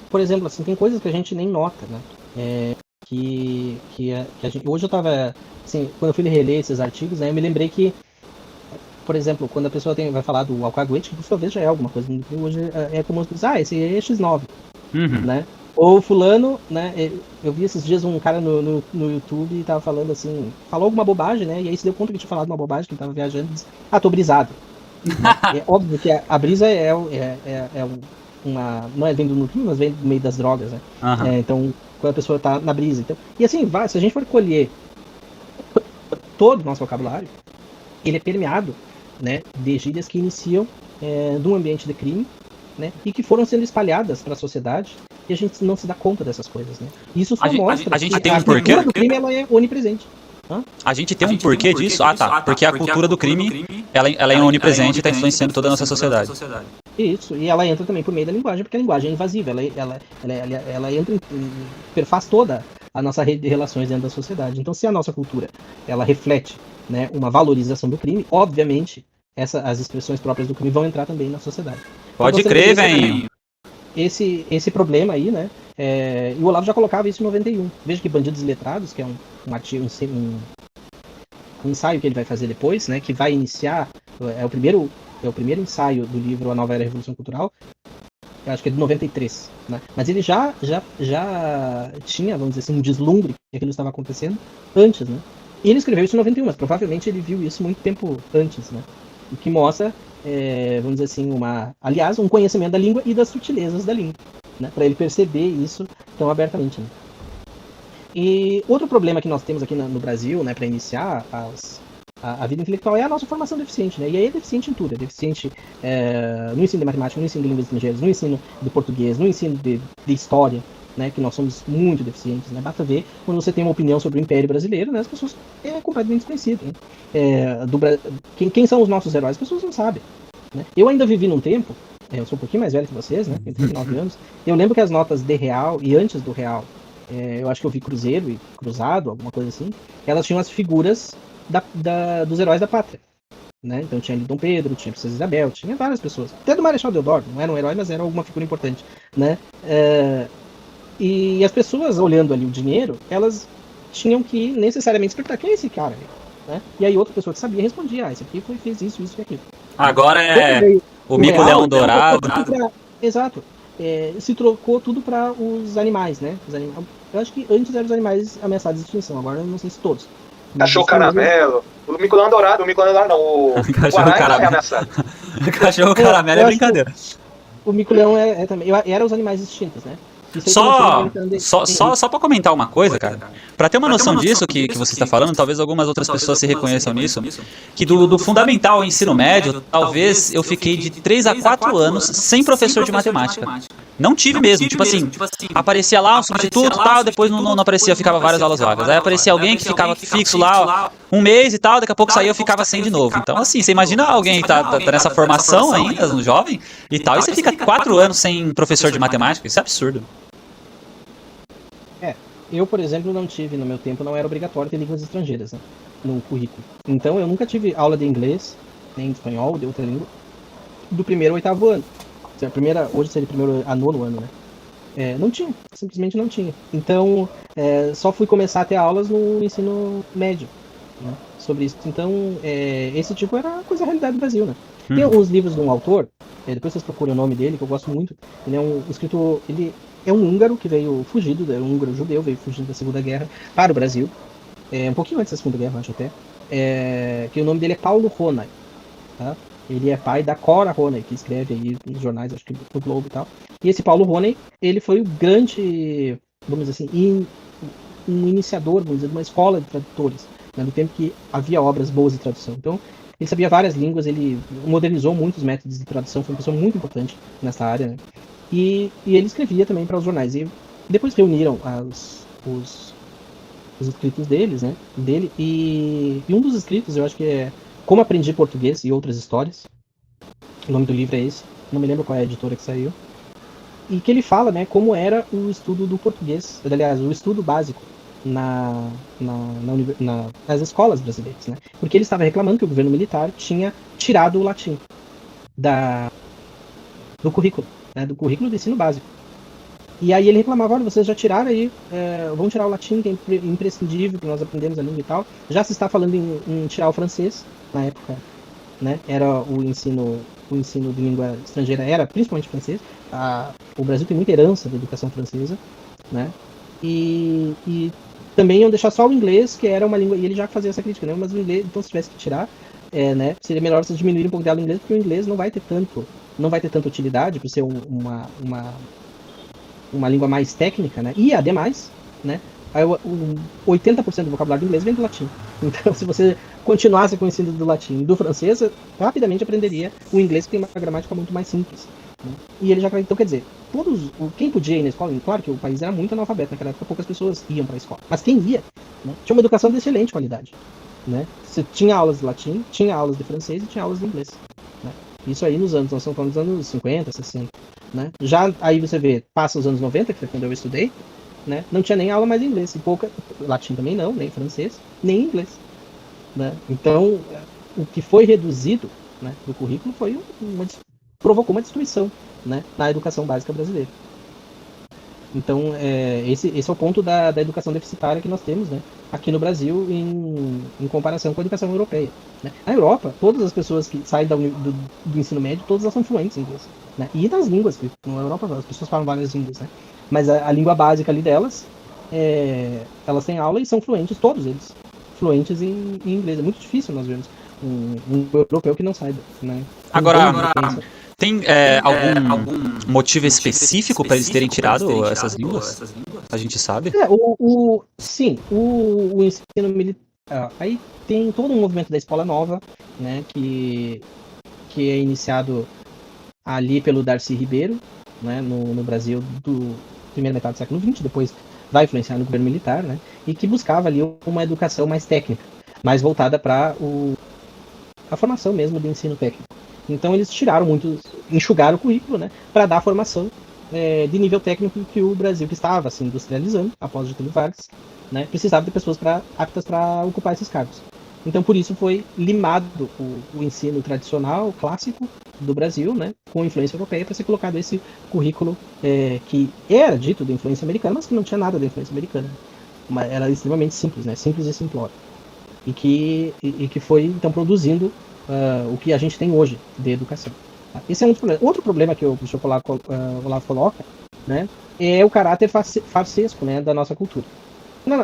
por exemplo, assim, tem coisas que a gente nem nota, né? Que a gente, hoje eu tava, assim, quando eu fui reler esses artigos, né, eu me lembrei que, por exemplo, quando a pessoa vai falar do alcaguete, que por sua vez já é alguma coisa, hoje é como dizer, esse é X9, né? Ou fulano, né, eu vi esses dias um cara no YouTube e tava falando assim, falou alguma bobagem, né, e aí se deu conta que tinha falado uma bobagem, que ele tava viajando e disse, tô brisado. É óbvio que a brisa não é vem do crime, mas vem do meio das drogas, né? Então, quando a pessoa tá na brisa. Então, e assim, se a gente for colher todo o nosso vocabulário, ele é permeado, né, de gírias que iniciam de um ambiente de crime, né, e que foram sendo espalhadas para a sociedade, e a gente não se dá conta dessas coisas, né? Isso só mostra a gente que tem a um porquê? cultura do crime ela é onipresente. A gente tem um porquê disso? Porque a cultura do crime, ela é onipresente e está influenciando toda a nossa sociedade. Isso, e ela entra também por meio da linguagem, porque a linguagem é invasiva, ela entra perfaz toda a nossa rede de relações dentro da sociedade. Então, se a nossa cultura ela reflete, né, uma valorização do crime, obviamente as expressões próprias do crime vão entrar também na sociedade. Pode Então, crer, velho. Esse problema aí, né? E o Olavo já colocava isso em 91. Veja que Bandidos Letrados, que é um artigo, um ensaio que ele vai fazer depois, né? Que vai iniciar, é o primeiro ensaio do livro A Nova Era da Revolução Cultural. Eu acho que é de 93, né? Mas ele já tinha, vamos dizer assim, um deslumbre que aquilo estava acontecendo antes, né? E ele escreveu isso em 91, mas provavelmente ele viu isso muito tempo antes, né? O que mostra, vamos dizer assim, aliás, um conhecimento da língua e das sutilezas da língua, né? Para ele perceber isso tão abertamente, né? E outro problema que nós temos aqui no Brasil, né, para iniciar a vida intelectual é a nossa formação deficiente, né? E aí é deficiente em tudo, é deficiente no ensino de matemática, no ensino de línguas estrangeiras, no ensino de português, no ensino de história, né? Que nós somos muito deficientes, né? Basta ver quando você tem uma opinião sobre o Império Brasileiro, né? As pessoas completamente desconhecidas, né? Quem são os nossos heróis? As pessoas não sabem, né? Eu ainda vivi num tempo, eu sou um pouquinho mais velho que vocês, né? Tenho 39 anos. Eu lembro que as notas de real e antes do real, eu acho que eu vi cruzeiro e cruzado, alguma coisa assim, elas tinham as figuras dos heróis da pátria, né? Então tinha ali Dom Pedro, tinha Princesa Isabel, tinha várias pessoas. Até do Marechal Deodoro, não era um herói, mas era alguma figura importante, né? E as pessoas olhando ali o dinheiro, elas tinham que necessariamente explicar quem é esse cara, né? E aí outra pessoa que sabia respondia, esse aqui fez isso e aquilo. Agora o mico-leão dourado. Exato. Se trocou tudo para os animais, né? Eu acho que antes eram os animais ameaçados de extinção, agora eu não sei se todos. Cachorro caramelo. O mico-leão dourado não. O Cachorro caramelo. É ameaçado. Cachorro caramelo é brincadeira. O mico-leão também. Era os animais extintos, né? Só pra comentar uma coisa, cara. Pra ter uma noção disso que você está falando, talvez algumas outras pessoas se reconheçam nisso, que do fundamental ao ensino médio, talvez eu fiquei de 3 a 4 anos sem professor de matemática. Não tive mesmo, tipo assim, aparecia lá um substituto e tal, depois não aparecia, ficava várias aulas vagas. Aí aparecia alguém que ficava fixo lá um mês e tal, daqui a pouco saía eu ficava sem de novo. Então assim, você imagina alguém tá nessa formação ainda, no jovem e tal, e você fica 4 anos sem professor de matemática, isso é absurdo. Eu, por exemplo, não tive, no meu tempo, não era obrigatório ter línguas estrangeiras, né, no currículo. Então eu nunca tive aula de inglês, nem de espanhol, de outra língua, do primeiro ao 8º ano. Hoje seria primeiro a 9º ano, né? Não tinha, simplesmente não tinha. Então, só fui começar a ter aulas no ensino médio, né, sobre isso. Então, esse tipo era coisa da realidade do Brasil, né? Tem alguns livros de um autor, depois vocês procuram o nome dele, que eu gosto muito. Ele é um escritor, ele é um húngaro que veio fugido, um húngaro judeu, veio fugindo da Segunda Guerra para o Brasil. Um pouquinho antes da Segunda Guerra, acho até. Que o nome dele é Paulo Ronay, tá? Ele é pai da Cora Ronay, que escreve aí nos jornais, acho que no Globo e tal. E esse Paulo Ronay, ele foi o grande, vamos dizer assim, um iniciador, vamos dizer, de uma escola de tradutores, né, no tempo que havia obras boas de tradução. Então, ele sabia várias línguas, ele modernizou muitos métodos de tradução, foi uma pessoa muito importante nessa área, né? E ele escrevia também para os jornais. E depois reuniram os escritos dele, e um dos escritos, eu acho que é Como Aprendi Português e Outras Histórias. O nome do livro é esse. Não me lembro qual é a editora que saiu. E que ele fala, né, como era o estudo do português. Aliás, o estudo básico nas escolas brasileiras, né? Porque ele estava reclamando que o governo militar tinha tirado o latim do currículo, né, do currículo do ensino básico. E aí ele reclamava, olha, vocês já tiraram aí, vão tirar o latim, que é imprescindível, que nós aprendemos a língua e tal. Já se está falando em tirar o francês, na época, né? Era o ensino de língua estrangeira, era principalmente francês. O Brasil tem muita herança da educação francesa, né? E também iam deixar só o inglês, que era uma língua, e ele já fazia essa crítica, né? Mas o inglês, então se tivesse que tirar, né, seria melhor vocês diminuírem um pouco dela do inglês, porque o inglês não vai ter tanta utilidade por ser uma língua mais técnica, né? E ademais, né, 80% do vocabulário do inglês vem do latim. Então, se você continuasse com o ensino do latim e do francês, rapidamente aprenderia o inglês, que tem uma gramática muito mais simples, né? E ele já, então, quer dizer, quem podia ir na escola, claro que o país era muito analfabeto naquela época, poucas pessoas iam para a escola, mas quem ia, né, tinha uma educação de excelente qualidade, né? Você tinha aulas de latim, tinha aulas de francês e tinha aulas de inglês, né? Isso aí nós estamos falando dos anos 50, 60, né? Já aí você vê, passa os anos 90, que foi quando eu estudei, né? Não tinha nem aula mais em inglês, e pouca, latim também não, nem francês, nem inglês, né? Então, o que foi reduzido, né, do currículo provocou uma destruição, né, na educação básica brasileira. Então, esse é o ponto da educação deficitária que nós temos, né, aqui no Brasil em comparação com a educação europeia, né? Na Europa, todas as pessoas que saem do ensino médio, todas elas são fluentes em inglês, né? E nas línguas, porque na Europa as pessoas falam várias línguas, né? Mas a língua básica ali delas, elas têm aula e são fluentes, todos eles, fluentes em inglês. É muito difícil nós vermos um europeu que não saiba, né? Agora, tem algum motivo específico para eles terem tirado essas línguas? A gente sabe? Sim, o ensino militar. Aí tem todo um movimento da Escola Nova, né, que é iniciado ali pelo Darcy Ribeiro, né, no Brasil do primeira metade do século XX, depois vai influenciar no governo militar, né, e que buscava ali uma educação mais técnica, mais voltada para a formação mesmo do ensino técnico. Então eles enxugaram o currículo, né, para dar formação de nível técnico que o Brasil, que estava se industrializando após Getúlio Vargas, né, precisava de pessoas aptas para ocupar esses cargos. Então por isso foi limado o ensino tradicional, clássico do Brasil, né, com influência europeia, para ser colocado esse currículo que era dito de influência americana, mas que não tinha nada de influência americana. Mas era extremamente simples, né, simples e simplório. E que foi então produzindo o que a gente tem hoje de educação. Esse é um problema. Outro problema que o professor Olavo coloca, né, é o caráter farsesco, né, da nossa cultura.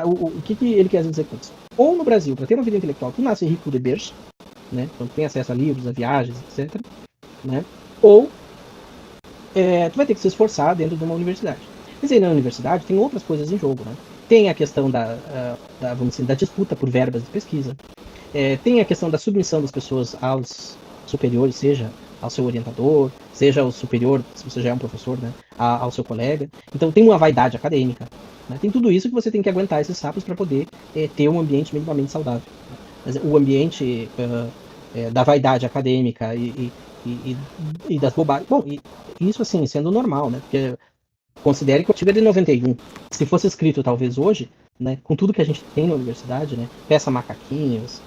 O que ele quer dizer com isso? Ou no Brasil, para ter uma vida intelectual, tu nasce rico de berço, né, então tu tem acesso a livros, a viagens, etc. Né, ou tu vai ter que se esforçar dentro de uma universidade. Mas aí na universidade tem outras coisas em jogo, né? Tem a questão vamos dizer, da disputa por verbas de pesquisa. Tem a questão da submissão das pessoas aos superiores, seja ao seu orientador, seja ao superior, se você já é um professor, né, ao seu colega. Então tem uma vaidade acadêmica, né? Tem tudo isso que você tem que aguentar esses sapos para poder ter um ambiente minimamente saudável. Mas o ambiente da vaidade acadêmica e das bobagens... Bom, isso assim, sendo normal, né? Porque considere que o artigo é de 91. Se fosse escrito talvez hoje, né, com tudo que a gente tem na universidade, né, peça macaquinhos,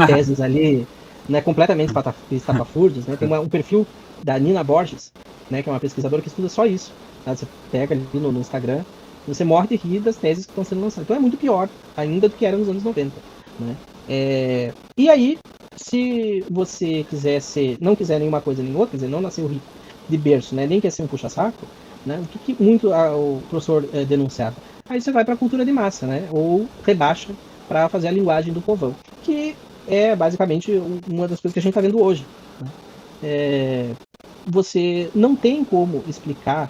teses ali, né, completamente estapafúrdios, né, tem um perfil da Nina Borges, né, que é uma pesquisadora que estuda só isso. Tá? Você pega ali no Instagram, você morre de rir das teses que estão sendo lançadas. Então é muito pior ainda do que era nos anos 90. Né? E aí, se você não quiser nenhuma coisa nem outra, quer dizer, não nasceu rico de berço, né, nem quer ser um puxa-saco, né, o que muito o professor denunciava? Aí você vai para a cultura de massa, né, ou rebaixa para fazer a linguagem do povão, que é basicamente uma das coisas que a gente está vendo hoje. Né? Você não tem como explicar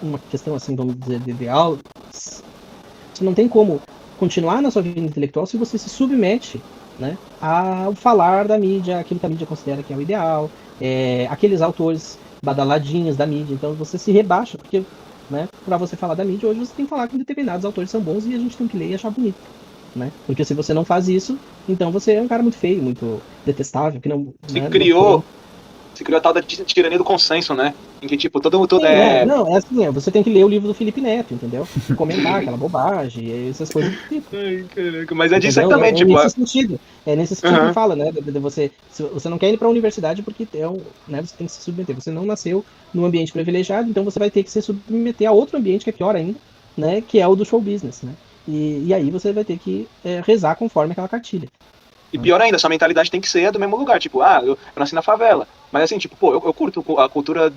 uma questão assim, vamos dizer, de ideal. Você não tem como continuar na sua vida intelectual se você se submete, né, ao falar da mídia, aquilo que a mídia considera que é o ideal, aqueles autores badaladinhos da mídia. Então você se rebaixa, porque, né, para você falar da mídia, hoje você tem que falar que determinados autores são bons e a gente tem que ler e achar bonito. Né? Porque se você não faz isso, então você é um cara muito feio, muito detestável, que não... Se criou a tal da tirania do consenso, né? Em que, tipo, todo Sim, não, é assim, você tem que ler o livro do Felipe Neto, entendeu? E comentar aquela bobagem, essas coisas do tipo. Ai, caraca, mas é disso aí também, tipo... É nesse sentido que fala, né? Você não quer ir para a universidade porque né, você tem que se submeter. Você não nasceu num ambiente privilegiado, então você vai ter que se submeter a outro ambiente que é pior ainda, né? Que é o do show business, né? E aí você vai ter que rezar conforme aquela cartilha. E pior ainda, sua mentalidade tem que ser do mesmo lugar. Tipo, eu nasci na favela. Mas assim, tipo, pô, eu curto a cultura,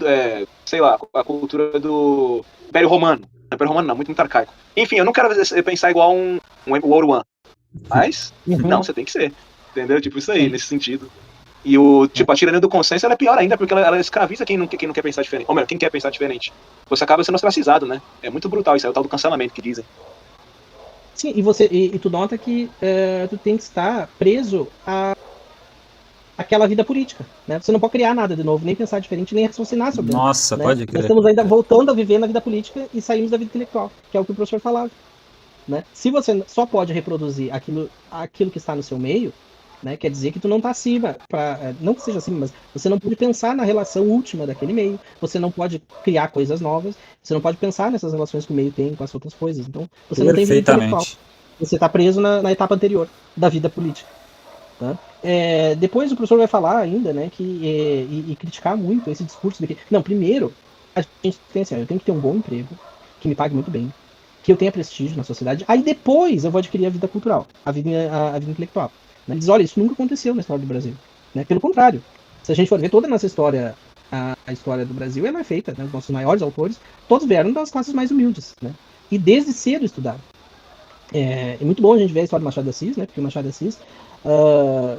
sei lá, a cultura do Império Romano. Império Romano não, muito arcaico. Enfim, eu não quero pensar igual um World One. Mas, não, você tem que ser. Entendeu? Tipo, isso aí, nesse sentido. E a tirania do consenso, ela é pior ainda, porque ela escraviza quem não quer pensar diferente. Ou melhor, quem quer pensar diferente. Você acaba sendo ostracizado, né? É muito brutal isso aí, é o tal do cancelamento que dizem. Sim, e tu nota que tu tem que estar preso àquela vida política, né? Você não pode criar nada de novo, nem pensar diferente, nem raciocinar sobre isso. Nossa, né? pode crer. Nós estamos ainda voltando a viver na vida política e saímos da vida intelectual, que é o que o professor falava. Né? Se você só pode reproduzir aquilo que está no seu meio, né? Quer dizer que tu não tá acima, não que seja acima, mas você não pode pensar na relação última daquele meio, você não pode criar coisas novas, você não pode pensar nessas relações que o meio tem com as outras coisas. Então, você não tem vida intelectual. Perfeitamente. Você está preso na etapa anterior da vida política. Tá? Depois o professor vai falar ainda, né, e criticar muito esse discurso de que, não, primeiro, a gente tem assim, eu tenho que ter um bom emprego, que me pague muito bem, que eu tenha prestígio na sociedade, aí depois eu vou adquirir a vida cultural, a vida intelectual. Né? Ele diz, olha, isso nunca aconteceu na história do Brasil. Né? Pelo contrário, se a gente for ver toda a nossa história, a história do Brasil, ela é feita, né, os nossos maiores autores, todos vieram das classes mais humildes, né? E desde cedo estudaram. É muito bom a gente ver a história do Machado de Assis, né? Porque o Machado de Assis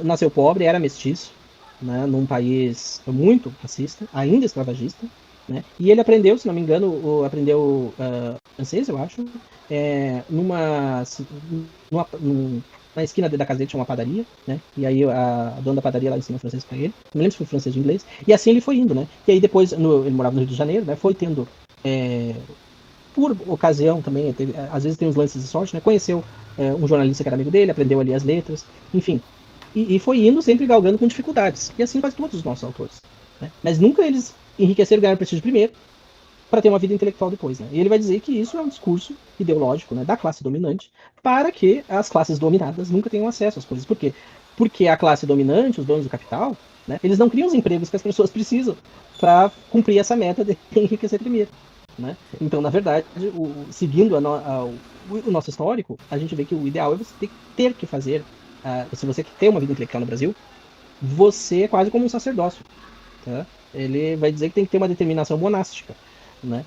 nasceu pobre, era mestiço, né? Num país muito racista, ainda escravagista, né? E ele aprendeu, se não me engano, aprendeu francês, eu acho, na esquina da casa dele tinha uma padaria, né? E aí a dona da padaria lá ensina francês pra ele. Não lembro se foi francês ou inglês. E assim ele foi indo, né? E aí depois, ele morava no Rio de Janeiro, né? Foi tendo por ocasião também, às vezes tem uns lances de sorte, né? Conheceu um jornalista que era amigo dele, aprendeu ali as letras, enfim. E foi indo sempre galgando com dificuldades. E assim faz todos os nossos autores. Né? Mas nunca eles enriqueceram e ganharam prestígio primeiro para ter uma vida intelectual depois. Né? E ele vai dizer que isso é um discurso ideológico, né, da classe dominante para que as classes dominadas nunca tenham acesso às coisas. Por quê? Porque a classe dominante, os donos do capital, né, eles não criam os empregos que as pessoas precisam para cumprir essa meta de enriquecer primeiro. Né? Então, na verdade, seguindo o nosso histórico, a gente vê que o ideal é você ter que fazer, se você quer ter uma vida intelectual no Brasil, você é quase como um sacerdócio. Tá? Ele vai dizer que tem que ter uma determinação monástica, né?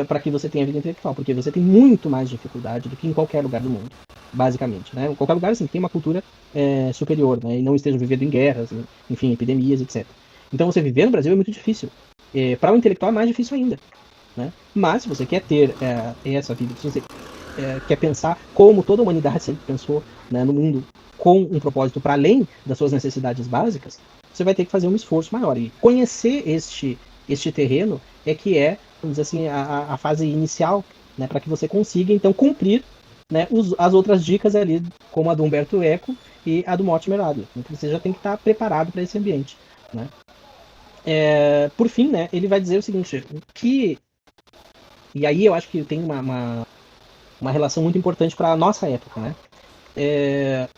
Para que você tenha vida intelectual, porque você tem muito mais dificuldade do que em qualquer lugar do mundo, basicamente. Né? Em qualquer lugar, assim, tem uma cultura superior, né? E não esteja vivendo em guerras, enfim, epidemias, etc. Então, você viver no Brasil é muito difícil. Para o intelectual é mais difícil ainda. Né? Mas se você quer ter essa vida, se você quer pensar como toda a humanidade sempre pensou, né, no mundo, com um propósito para além das suas necessidades básicas, você vai ter que fazer um esforço maior. E conhecer este terreno vamos dizer assim, a fase inicial, né, para que você consiga então cumprir, né, as outras dicas ali, como a do Humberto Eco e a do Mortimer Adler. Então você já tem que estar preparado para esse ambiente. Né? Por fim, né, ele vai dizer o seguinte, e aí eu acho que tem uma relação muito importante para a nossa época, né?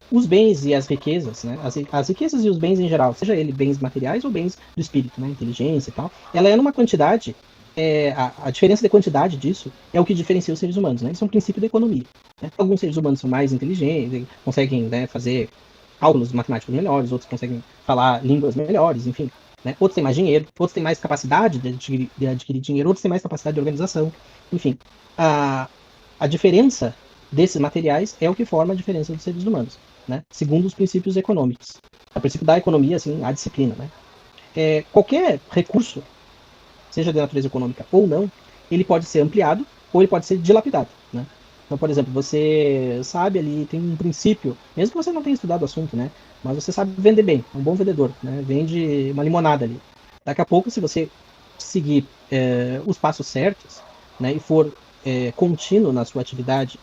Os bens e as riquezas, né? As riquezas e os bens em geral, seja ele bens materiais ou bens do espírito, né? Inteligência e tal, ela é numa quantidade, a diferença de quantidade disso é o que diferencia os seres humanos, né? Isso é um princípio da economia. Né? Alguns seres humanos são mais inteligentes, conseguem, né, fazer cálculos matemáticos melhores, outros conseguem falar línguas melhores, enfim. Né? Outros têm mais dinheiro, outros têm mais capacidade de adquirir dinheiro, outros têm mais capacidade de organização. Enfim, a diferença desses materiais é o que forma a diferença dos seres humanos, né? Segundo os princípios econômicos. A princípio da economia, assim, a disciplina. Né? Qualquer recurso, seja de natureza econômica ou não, ele pode ser ampliado ou ele pode ser dilapidado. Né? Então, por exemplo, você sabe ali, tem um princípio, mesmo que você não tenha estudado o assunto, né? Mas você sabe vender bem, é um bom vendedor, né? Vende uma limonada ali. Daqui a pouco, se você seguir os passos certos, né, e for contínuo na sua atividade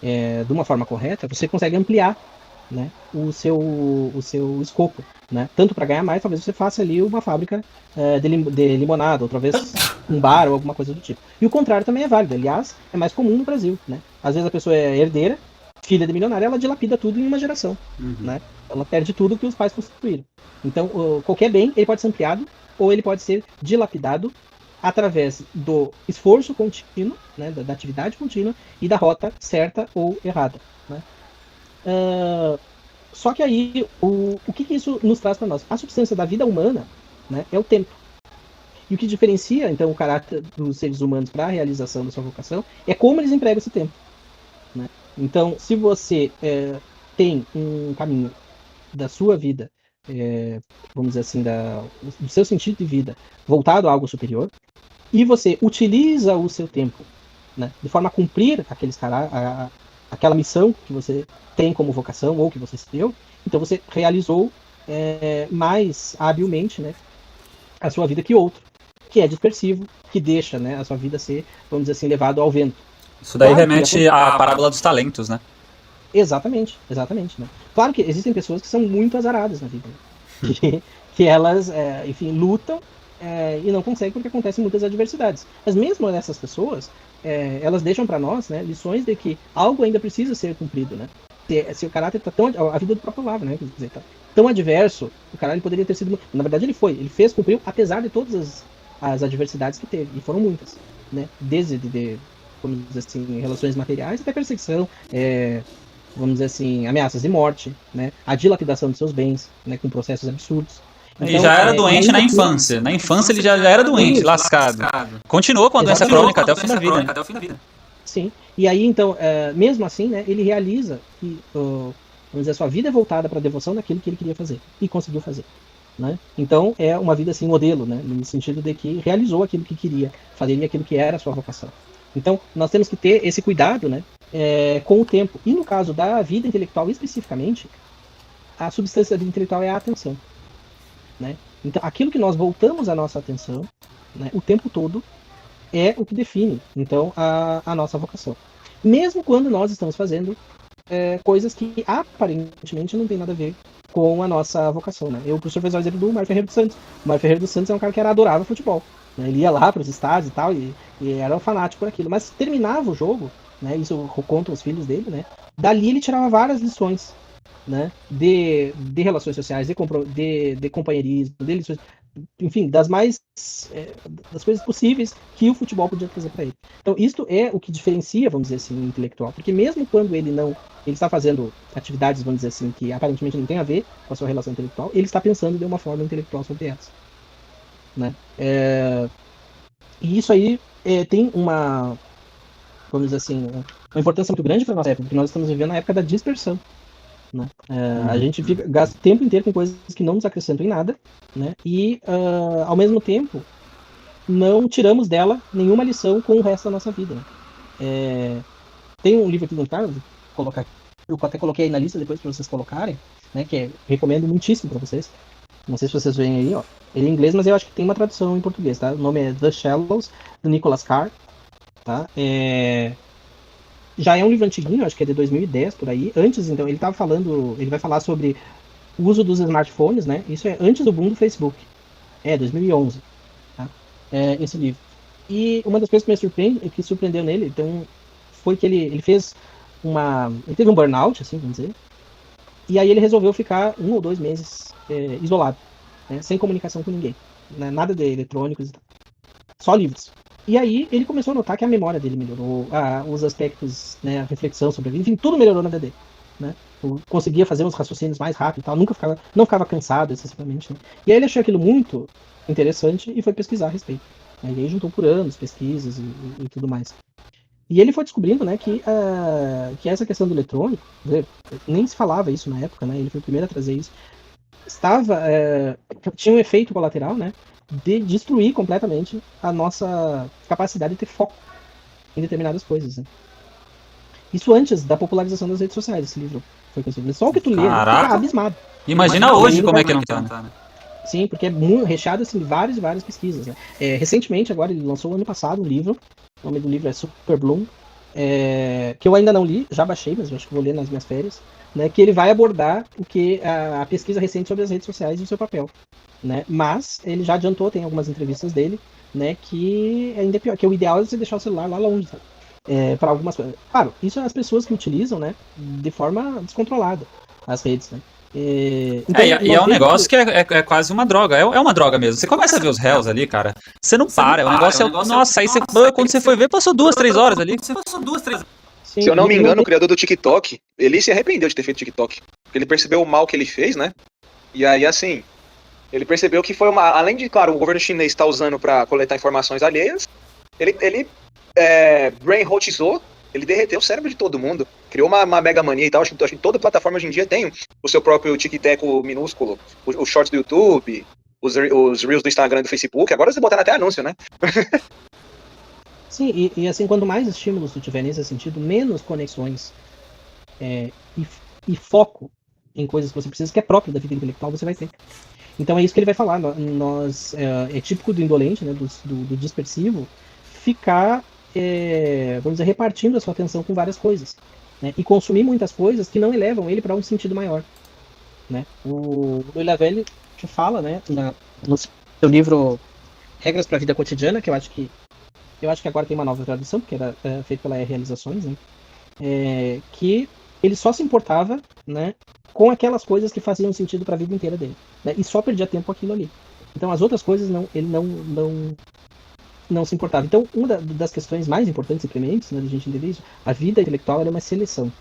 de uma forma correta, você consegue ampliar, né, o seu escopo. Né? Tanto para ganhar mais, talvez você faça ali uma fábrica de limonada, outra vez um bar ou alguma coisa do tipo. E o contrário também é válido. Aliás, é mais comum no Brasil. Né? Às vezes a pessoa é herdeira, filha de milionário, ela dilapida tudo em uma geração. Uhum. Né? Ela perde tudo que os pais construíram. Então, qualquer bem, ele pode ser ampliado ou ele pode ser dilapidado através do esforço contínuo, né, da atividade contínua e da rota certa ou errada. Né? Só que aí, o que isso nos traz para nós? A substância da vida humana, né, é o tempo. E o que diferencia, então, o caráter dos seres humanos para a realização da sua vocação é como eles empregam esse tempo. Né? Então, se você tem um caminho da sua vida, vamos dizer assim, do seu sentido de vida voltado a algo superior, e você utiliza o seu tempo, né, de forma a cumprir aquela missão que você tem como vocação ou que você se deu, então você realizou mais habilmente, né, a sua vida que outro, que é dispersivo, que deixa, né, a sua vida ser, vamos dizer assim, levado ao vento. Isso daí Claro que remete à parábola dos talentos, né? Exatamente, né? Claro que existem pessoas que são muito azaradas na vida, né? que elas, enfim, lutam e não conseguem porque acontecem muitas adversidades. Mas mesmo essas pessoas, elas deixam para nós, né, lições de que algo ainda precisa ser cumprido, né? Se o caráter tá tão, a vida do próprio Olavo, né, quer dizer, tá tão adverso, o cara ele poderia ter sido, na verdade ele fez, cumpriu, apesar de todas as adversidades que teve, e foram muitas, né? Desde vamos dizer assim, relações materiais até perseguição, vamos dizer assim, ameaças de morte, né? A dilapidação de seus bens, né? Com processos absurdos. E já era doente na infância. Na infância ele já era doente, lascado. Continuou com a doença crônica até o fim da vida. Sim. E aí, então, mesmo assim, né, ele realiza que, vamos dizer, a sua vida é voltada para a devoção daquilo que ele queria fazer. E conseguiu fazer. Né? Então, é uma vida, assim, modelo, né? No sentido de que realizou aquilo que queria fazer e aquilo que era a sua vocação. Então, nós temos que ter esse cuidado, né? Com o tempo. E no caso da vida intelectual especificamente, a substância da vida intelectual é a atenção. Né? Então, aquilo que nós voltamos a nossa atenção, né, o tempo todo é o que define, então, a nossa vocação. Mesmo quando nós estamos fazendo coisas que aparentemente não tem nada a ver com a nossa vocação. Né? O professor fez o exemplo do Mário Ferreira dos Santos. O Mário Ferreira dos Santos é um cara que adorava futebol. Né? Ele ia lá para os estádios e tal, e era um fanático por aquilo. Mas terminava o jogo, né, isso contam os filhos dele, né, dali ele tirava várias lições, né, de relações sociais, de companheirismo, de lições, enfim, das coisas possíveis que o futebol podia trazer para ele. Então, isto é o que diferencia, vamos dizer assim, o intelectual, porque mesmo quando ele está fazendo atividades, vamos dizer assim, que aparentemente não tem a ver com a sua relação intelectual, ele está pensando de uma forma intelectual sobre elas. Né? E isso aí tem uma, vamos dizer assim, uma importância muito grande para a nossa época, porque nós estamos vivendo na época da dispersão. Né? A gente gasta o tempo inteiro com coisas que não nos acrescentam em nada, né? E, ao mesmo tempo, não tiramos dela nenhuma lição com o resto da nossa vida. Né? Tem um livro aqui do cara, eu até coloquei aí na lista depois para vocês colocarem, né? Que recomendo muitíssimo para vocês. Não sei se vocês veem aí, ó. Ele é em inglês, mas eu acho que tem uma tradução em português, tá? O nome é The Shallows, do Nicholas Carr. Tá? Já é um livro antiguinho, acho que é de 2010, por aí. Antes, então, ele vai falar sobre o uso dos smartphones, né? Isso é antes do boom do Facebook. 2011. Tá? Esse livro. E uma das coisas que surpreendeu nele, então, foi que ele fez ele teve um burnout, assim, vamos dizer. E aí ele resolveu ficar 1 ou 2 meses isolado, né? Sem comunicação com ninguém. Né? Nada de eletrônicos e tal. Só livros. E aí ele começou a notar que a memória dele melhorou, os aspectos, né, a reflexão sobre ele, enfim, tudo melhorou na vida dele. Né? Conseguia fazer uns raciocínios mais rápido e tal, não ficava cansado excessivamente. Né? E aí ele achou aquilo muito interessante e foi pesquisar a respeito. Né? E aí juntou por anos pesquisas e tudo mais. E ele foi descobrindo, né, que essa questão do eletrônico, nem se falava isso na época, né? Ele foi o primeiro a trazer isso. Tinha um efeito colateral, né? De destruir completamente a nossa capacidade de ter foco em determinadas coisas. Né? Isso antes da popularização das redes sociais, esse livro foi construído. Só o que tu lê, fica abismado. Imagina hoje como é que não tá, né? Sim, porque é recheado assim, de várias e várias pesquisas. Né? Recentemente, agora, ele lançou ano passado um livro, o nome do livro é Super Bloom, que eu ainda não li, já baixei, mas eu acho que vou ler nas minhas férias, né, que ele vai abordar o que a pesquisa recente sobre as redes sociais e o seu papel. Né? Mas ele já adiantou, tem algumas entrevistas dele, né, que ainda é pior, que o ideal é você deixar o celular lá longe, para algumas coisas. Claro, isso é as pessoas que utilizam, né, de forma descontrolada as redes, né. Então, e é um negócio que é quase uma droga, é uma droga mesmo. Você começa a ver os réus ali, cara, você não para, o negócio nossa, aí você, quando você foi ver, passou 2, 3 horas ali. Se eu não me engano, o criador do TikTok, ele se arrependeu de ter feito TikTok, porque ele percebeu o mal que ele fez, né, e aí, assim, ele percebeu que foi além de, claro, o governo chinês está usando para coletar informações alheias, ele brain-rotizou, ele derreteu o cérebro de todo mundo, criou uma mega mania e tal. Acho que toda plataforma hoje em dia tem o seu próprio tic-teco minúsculo, os shorts do YouTube, os reels do Instagram e do Facebook, agora você botar até anúncio, né? Sim, e assim, quanto mais estímulos tu tiver nesse sentido, menos conexões e foco em coisas que você precisa, que é próprio da vida intelectual, você vai ter. Então é isso que ele vai falar. É típico do indolente, né, do dispersivo, ficar, vamos dizer, repartindo a sua atenção com várias coisas. né, e consumir muitas coisas que não elevam ele para um sentido maior, né? O Louis Lavelle te fala, né, no seu livro Regras para a Vida Cotidiana, que eu acho que agora tem uma nova tradução, porque era feito pela Realizações, né, que ele só se importava, né, com aquelas coisas que faziam sentido para a vida inteira dele, né, e só perdia tempo com aquilo ali. Então as outras coisas ele não se importava. Então uma das questões mais importantes e prementes, né, da gente entender isso, a vida intelectual é uma seleção,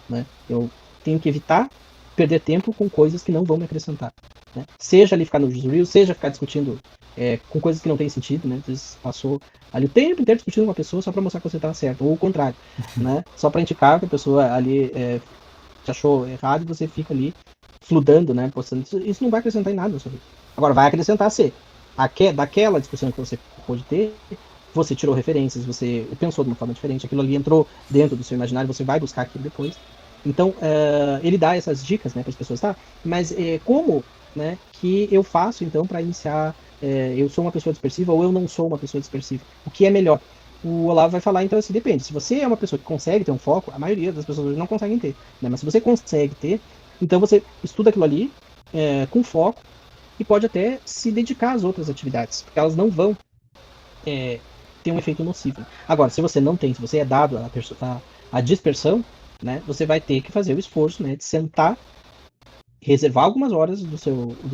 né? Eu tenho que evitar perder tempo com coisas que não vão me acrescentar, né? Seja ali ficar no Reels, seja ficar discutindo com coisas que não tem sentido, né? Às vezes passou ali o tempo inteiro discutindo com uma pessoa só para mostrar que você estava certo, ou o contrário, né? Só para indicar que a pessoa ali te achou errado e você fica ali fludando, né? Postando. Isso não vai acrescentar em nada na sua vida. Agora, vai acrescentar se daquela discussão que você pôde ter, você tirou referências, você pensou de uma forma diferente, aquilo ali entrou dentro do seu imaginário, você vai buscar aquilo depois. Então, ele dá essas dicas, né, para as pessoas, tá? Mas como, né, que eu faço, então, para iniciar, eu sou uma pessoa dispersiva ou eu não sou uma pessoa dispersiva? O que é melhor? O Olavo vai falar, então, assim, depende. Se você é uma pessoa que consegue ter um foco, a maioria das pessoas hoje não conseguem ter, né? Mas se você consegue ter, então você estuda aquilo ali com foco e pode até se dedicar às outras atividades, porque elas não vão ter um efeito nocivo. Agora, se você não tem, se você é dado à dispersão, né, você vai ter que fazer o esforço, né, de sentar, reservar algumas horas do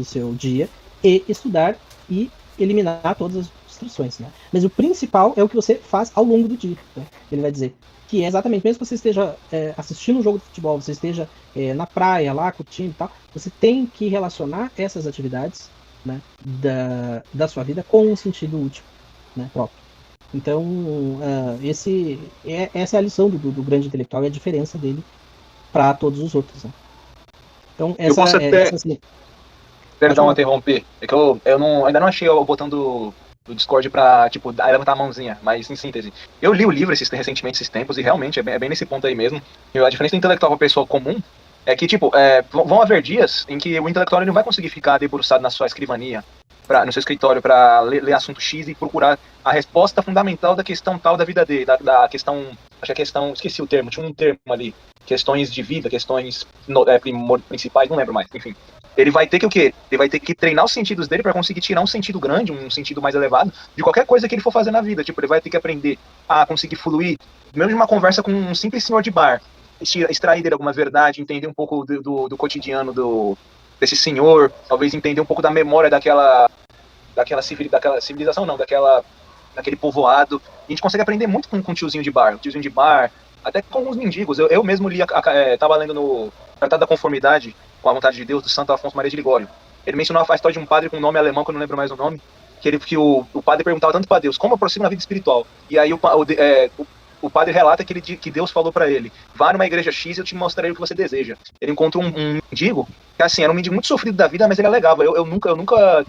seu dia e estudar e eliminar todas as distrações, né? Mas o principal é o que você faz ao longo do dia, né? Ele vai dizer que é exatamente, mesmo que você esteja assistindo um jogo de futebol, você esteja na praia lá, curtindo e tal, você tem que relacionar essas atividades, né, da sua vida com um sentido útil, né, próprio. Então, essa é a lição do grande intelectual e a diferença dele para todos os outros, né? Então, Eu posso até... assim, Perdão interromper. É que eu ainda não achei o botão do Discord pra, tipo, levantar a mãozinha, mas em síntese. Eu li o livro recentemente, esses tempos, e realmente é bem nesse ponto aí mesmo. E a diferença do intelectual para a pessoa comum é que, tipo, vão haver dias em que o intelectual ele não vai conseguir ficar debruçado na sua escrivania, no seu escritório, para ler assunto X e procurar a resposta fundamental da questão tal da vida dele, da questão, acho que a questão, esqueci o termo, tinha um termo ali, questões de vida, questões principais, não lembro mais, enfim. Ele vai ter que o quê? Ele vai ter que treinar os sentidos dele para conseguir tirar um sentido grande, um sentido mais elevado de qualquer coisa que ele for fazer na vida. Tipo, ele vai ter que aprender a conseguir fluir, mesmo de uma conversa com um simples senhor de bar, extrair dele alguma verdade, entender um pouco do cotidiano desse senhor, talvez entender um pouco da memória daquela civilização, não, daquele povoado. E a gente consegue aprender muito com o tiozinho de bar, até com alguns mendigos. Eu mesmo estava lendo no Tratado da Conformidade com a Vontade de Deus, do Santo Afonso Maria de Ligório. Ele mencionou a história de um padre com um nome alemão, que eu não lembro mais o nome, que o padre perguntava tanto para Deus, como eu prossigo na vida espiritual? E aí o padre relata que Deus falou para ele, vá numa igreja X e eu te mostrarei o que você deseja. Ele encontrou um mendigo, que assim, era um mendigo muito sofrido da vida, mas ele alegava, eu nunca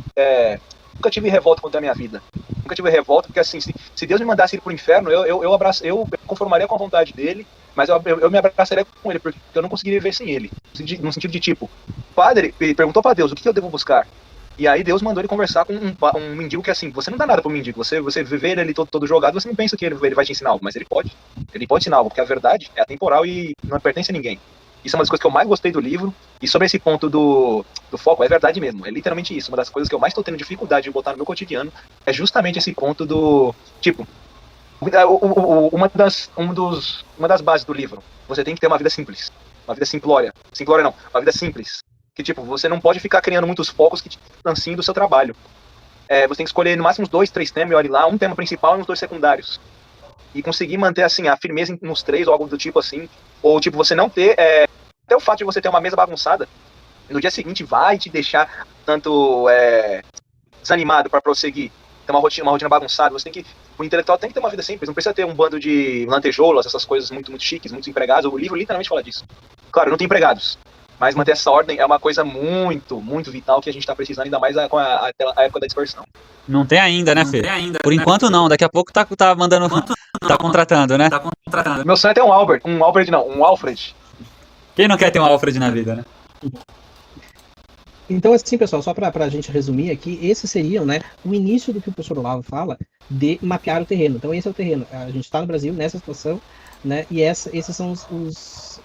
tive revolta contra a minha vida. Nunca tive revolta, porque assim, se Deus me mandasse ele pro inferno, eu conformaria com a vontade dele, mas eu me abraçaria com ele, porque eu não conseguiria viver sem ele. No sentido de tipo, o padre perguntou para Deus, o que eu devo buscar? E aí Deus mandou ele conversar com um mendigo que assim, você não dá nada pro mendigo, você vê ele todo jogado, você não pensa que ele vai te ensinar algo, mas ele pode ensinar algo, porque a verdade é atemporal e não pertence a ninguém. Isso é uma das coisas que eu mais gostei do livro, e sobre esse ponto do foco, é verdade mesmo, é literalmente isso, uma das coisas que eu mais estou tendo dificuldade de botar no meu cotidiano, é justamente esse ponto do, tipo, uma das bases do livro, você tem que ter uma vida simples, uma vida simplória não, uma vida simples, que tipo, você não pode ficar criando muitos focos que te distanciem do seu trabalho, você tem que escolher no máximo uns 2, 3 temas, e olha lá, um tema principal e uns 2 secundários, e conseguir manter assim, a firmeza nos 3, ou algo do tipo assim, ou tipo, você não ter, até o fato de você ter uma mesa bagunçada, no dia seguinte vai te deixar tanto desanimado para prosseguir, ter uma rotina bagunçada. O intelectual tem que ter uma vida simples, não precisa ter um bando de lantejoulas, essas coisas muito, muito chiques, muitos empregados. O livro literalmente fala disso. Claro, não tem empregados, mas manter essa ordem é uma coisa muito, muito vital que a gente está precisando, ainda mais com a época da dispersão. Não tem ainda, né, Fê? Por enquanto não, daqui a pouco tá mandando, tá contratando, né? Meu sonho é ter um Alfred. Quem não quer ter um Alfred na vida, né? Então, assim, pessoal, só para a gente resumir aqui, esses seriam, né, o início do que o professor Olavo fala de mapear o terreno. Então, esse é o terreno. A gente está no Brasil, nessa situação, né, e esses são os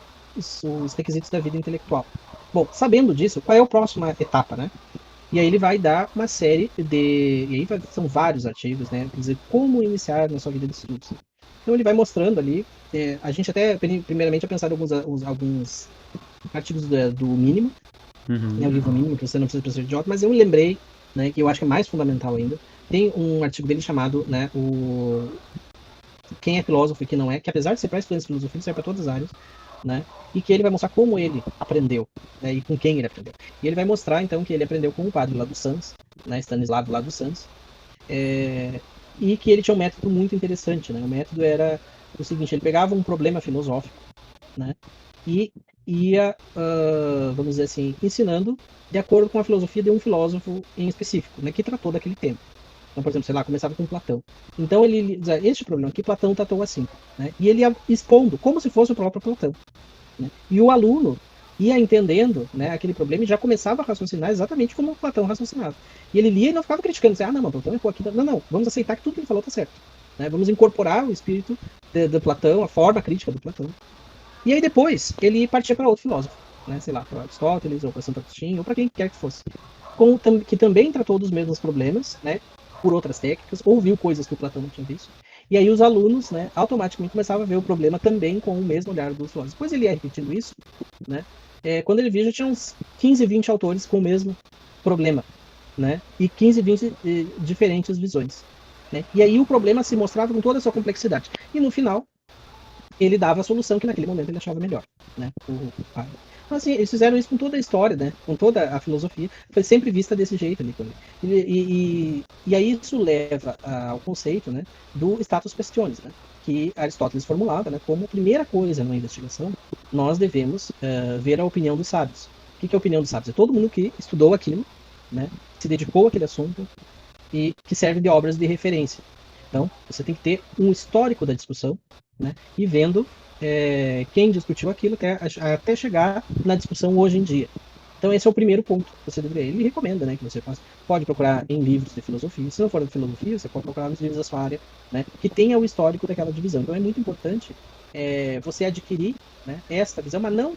requisitos da vida intelectual. Bom, sabendo disso, qual é a próxima etapa, né? E aí ele vai dar uma série de... E aí são vários artigos, né? Quer dizer, como iniciar na sua vida de estudos. Então ele vai mostrando ali... a gente até, primeiramente, a pensar em alguns artigos do mínimo, né, o livro mínimo, que você não precisa ser idiota, mas eu lembrei, né, que eu acho que é mais fundamental ainda. Tem um artigo dele chamado, né, o Quem é filósofo e quem não é, que apesar de ser para estudantes de filosofia, serve para todas as áreas, né, e que ele vai mostrar como ele aprendeu, né, e com quem ele aprendeu. E ele vai mostrar, então, que ele aprendeu com o padre lá do Sanz, né, Stanislav lá do Sanz, e que ele tinha um método muito interessante, né, o método era o seguinte, ele pegava um problema filosófico, né, e ia, vamos dizer assim, ensinando de acordo com a filosofia de um filósofo em específico, né, que tratou daquele tema. Então, por exemplo, sei lá, começava com Platão. Então ele dizia, este problema aqui Platão tratou assim, né, e ele ia expondo como se fosse o próprio Platão, né, e o aluno ia entendendo, né, aquele problema e já começava a raciocinar exatamente como o Platão raciocinava. E ele lia e não ficava criticando, dizia, não, Platão errou aqui. Não, vamos aceitar que tudo que ele falou está certo. Né, vamos incorporar o espírito de Platão, a forma crítica do Platão. E aí depois ele partia para outro filósofo, né? Sei lá, para Aristóteles ou para Santo Agostinho ou para quem quer que fosse, que também tratou dos mesmos problemas, né? Por outras técnicas, ou viu coisas que o Platão não tinha visto. E aí os alunos, né? Automaticamente começavam a ver o problema também com o mesmo olhar dos filósofos. Depois ele ia repetindo isso, né? Quando ele viu já tinha uns 15, 20 autores com o mesmo problema, né? E 15, 20 diferentes visões. Né? E aí o problema se mostrava com toda a sua complexidade. E no final ele dava a solução que naquele momento ele achava melhor, né? Então, assim, eles fizeram isso com toda a história, né? Com toda a filosofia, foi sempre vista desse jeito ali. E aí isso leva ao conceito, né, do status questionis, né? Que Aristóteles formulava, né? Como primeira coisa na investigação, nós devemos ver a opinião dos sábios. O que é a opinião dos sábios? É todo mundo que estudou aquilo, né? Se dedicou àquele assunto e que serve de obras de referência. Então, você tem que ter um histórico da discussão, né? E vendo quem discutiu aquilo até chegar na discussão hoje em dia. Então, esse é o primeiro ponto que você deveria. Ele recomenda, né, que você faça. Pode procurar em livros de filosofia. Se não for de filosofia, você pode procurar nos livros da sua área, né, que tenha o histórico daquela divisão. Então, é muito importante você adquirir, né, esta visão, mas não,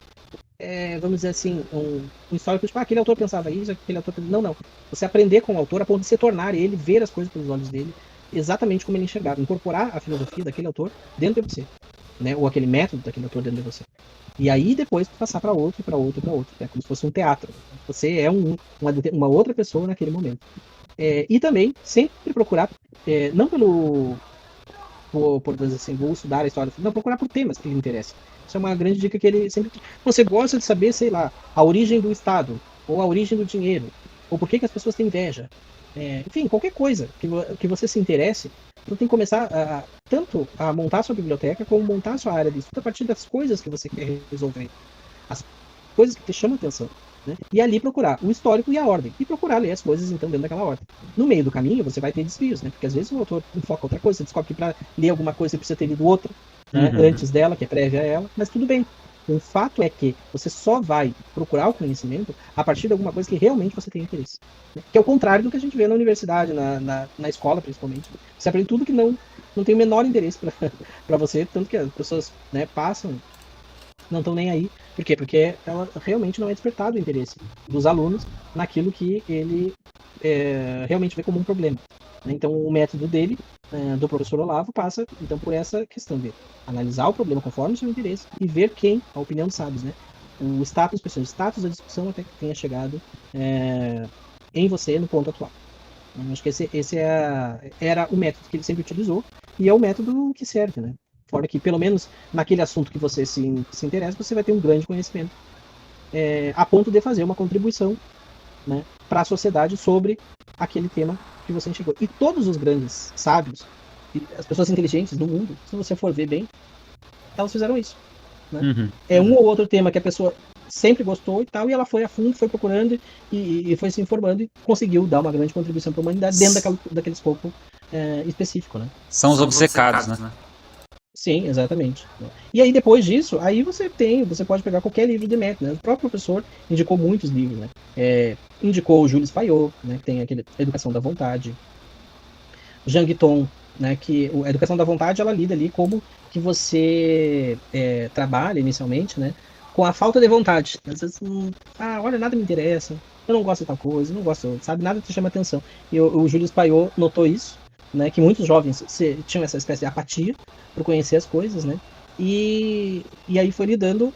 vamos dizer assim, um histórico tipo, aquele autor pensava isso, aquele autor pensava... Não. Você aprender com o autor a ponto de se tornar ele, ver as coisas pelos olhos dele, exatamente como ele enxergava, incorporar a filosofia daquele autor dentro de você, né? Ou aquele método daquele autor dentro de você. E aí depois passar para outro, para outro, para outro. É como se fosse um teatro. Você é uma outra pessoa naquele momento. E também sempre procurar, não por dizer assim, vou estudar a história, não, procurar por temas que lhe interessam. Isso é uma grande dica que ele sempre... Você gosta de saber, sei lá, a origem do Estado, ou a origem do dinheiro, ou por que as pessoas têm inveja. Enfim, qualquer coisa que você se interesse, você tem que começar tanto a montar a sua biblioteca, como montar a sua área de estudo a partir das coisas que você quer resolver. As coisas que te chamam a atenção. Né? E ali procurar o histórico e a ordem. E procurar ler as coisas, então, dentro daquela ordem. No meio do caminho, você vai ter desvios, né? Porque às vezes o autor enfoca outra coisa, você descobre que para ler alguma coisa você precisa ter lido outra, né? Antes dela, que é prévia a ela, mas tudo bem. O fato é que você só vai procurar o conhecimento a partir de alguma coisa que realmente você tem interesse. Né? Que é o contrário do que a gente vê na universidade, na escola, principalmente. Você aprende tudo que não tem o menor interesse para você, tanto que as pessoas, né, passam, não estão nem aí. Por quê? Porque ela realmente não é despertado o interesse dos alunos naquilo que ele realmente vê como um problema. Então, o método dele, do professor Olavo, passa então por essa questão de analisar o problema conforme o seu interesse e ver a opinião dos sábios, né? O status da discussão até que tenha chegado em você no ponto atual. Eu acho que esse era o método que ele sempre utilizou e é o método que serve, né? Fora que, pelo menos naquele assunto que você se interessa, você vai ter um grande conhecimento a ponto de fazer uma contribuição, né, para a sociedade sobre aquele tema que você enxergou. E todos os grandes sábios, e as pessoas inteligentes do mundo, se você for ver bem, elas fizeram isso. Né? Um ou outro tema que a pessoa sempre gostou e tal, e ela foi a fundo, foi procurando e foi se informando e conseguiu dar uma grande contribuição para a humanidade dentro daquele escopo específico. Né? São os obcecados, né? Sim, exatamente. E aí depois disso, aí você pode pegar qualquer livro de método, né? O próprio professor indicou muitos livros, né? Indicou o Jules Fayot, né? Que tem aquele Educação da Vontade, Jean Guiton, né? Que a Educação da Vontade ela lida ali como que você trabalha inicialmente, né? Com a falta de vontade. Às vezes, olha, nada me interessa, eu não gosto de tal coisa, eu não gosto, sabe, nada te chama atenção. E o Jules Payot notou isso, né? Que muitos jovens tinham essa espécie de apatia por conhecer as coisas, né? E aí foi lidando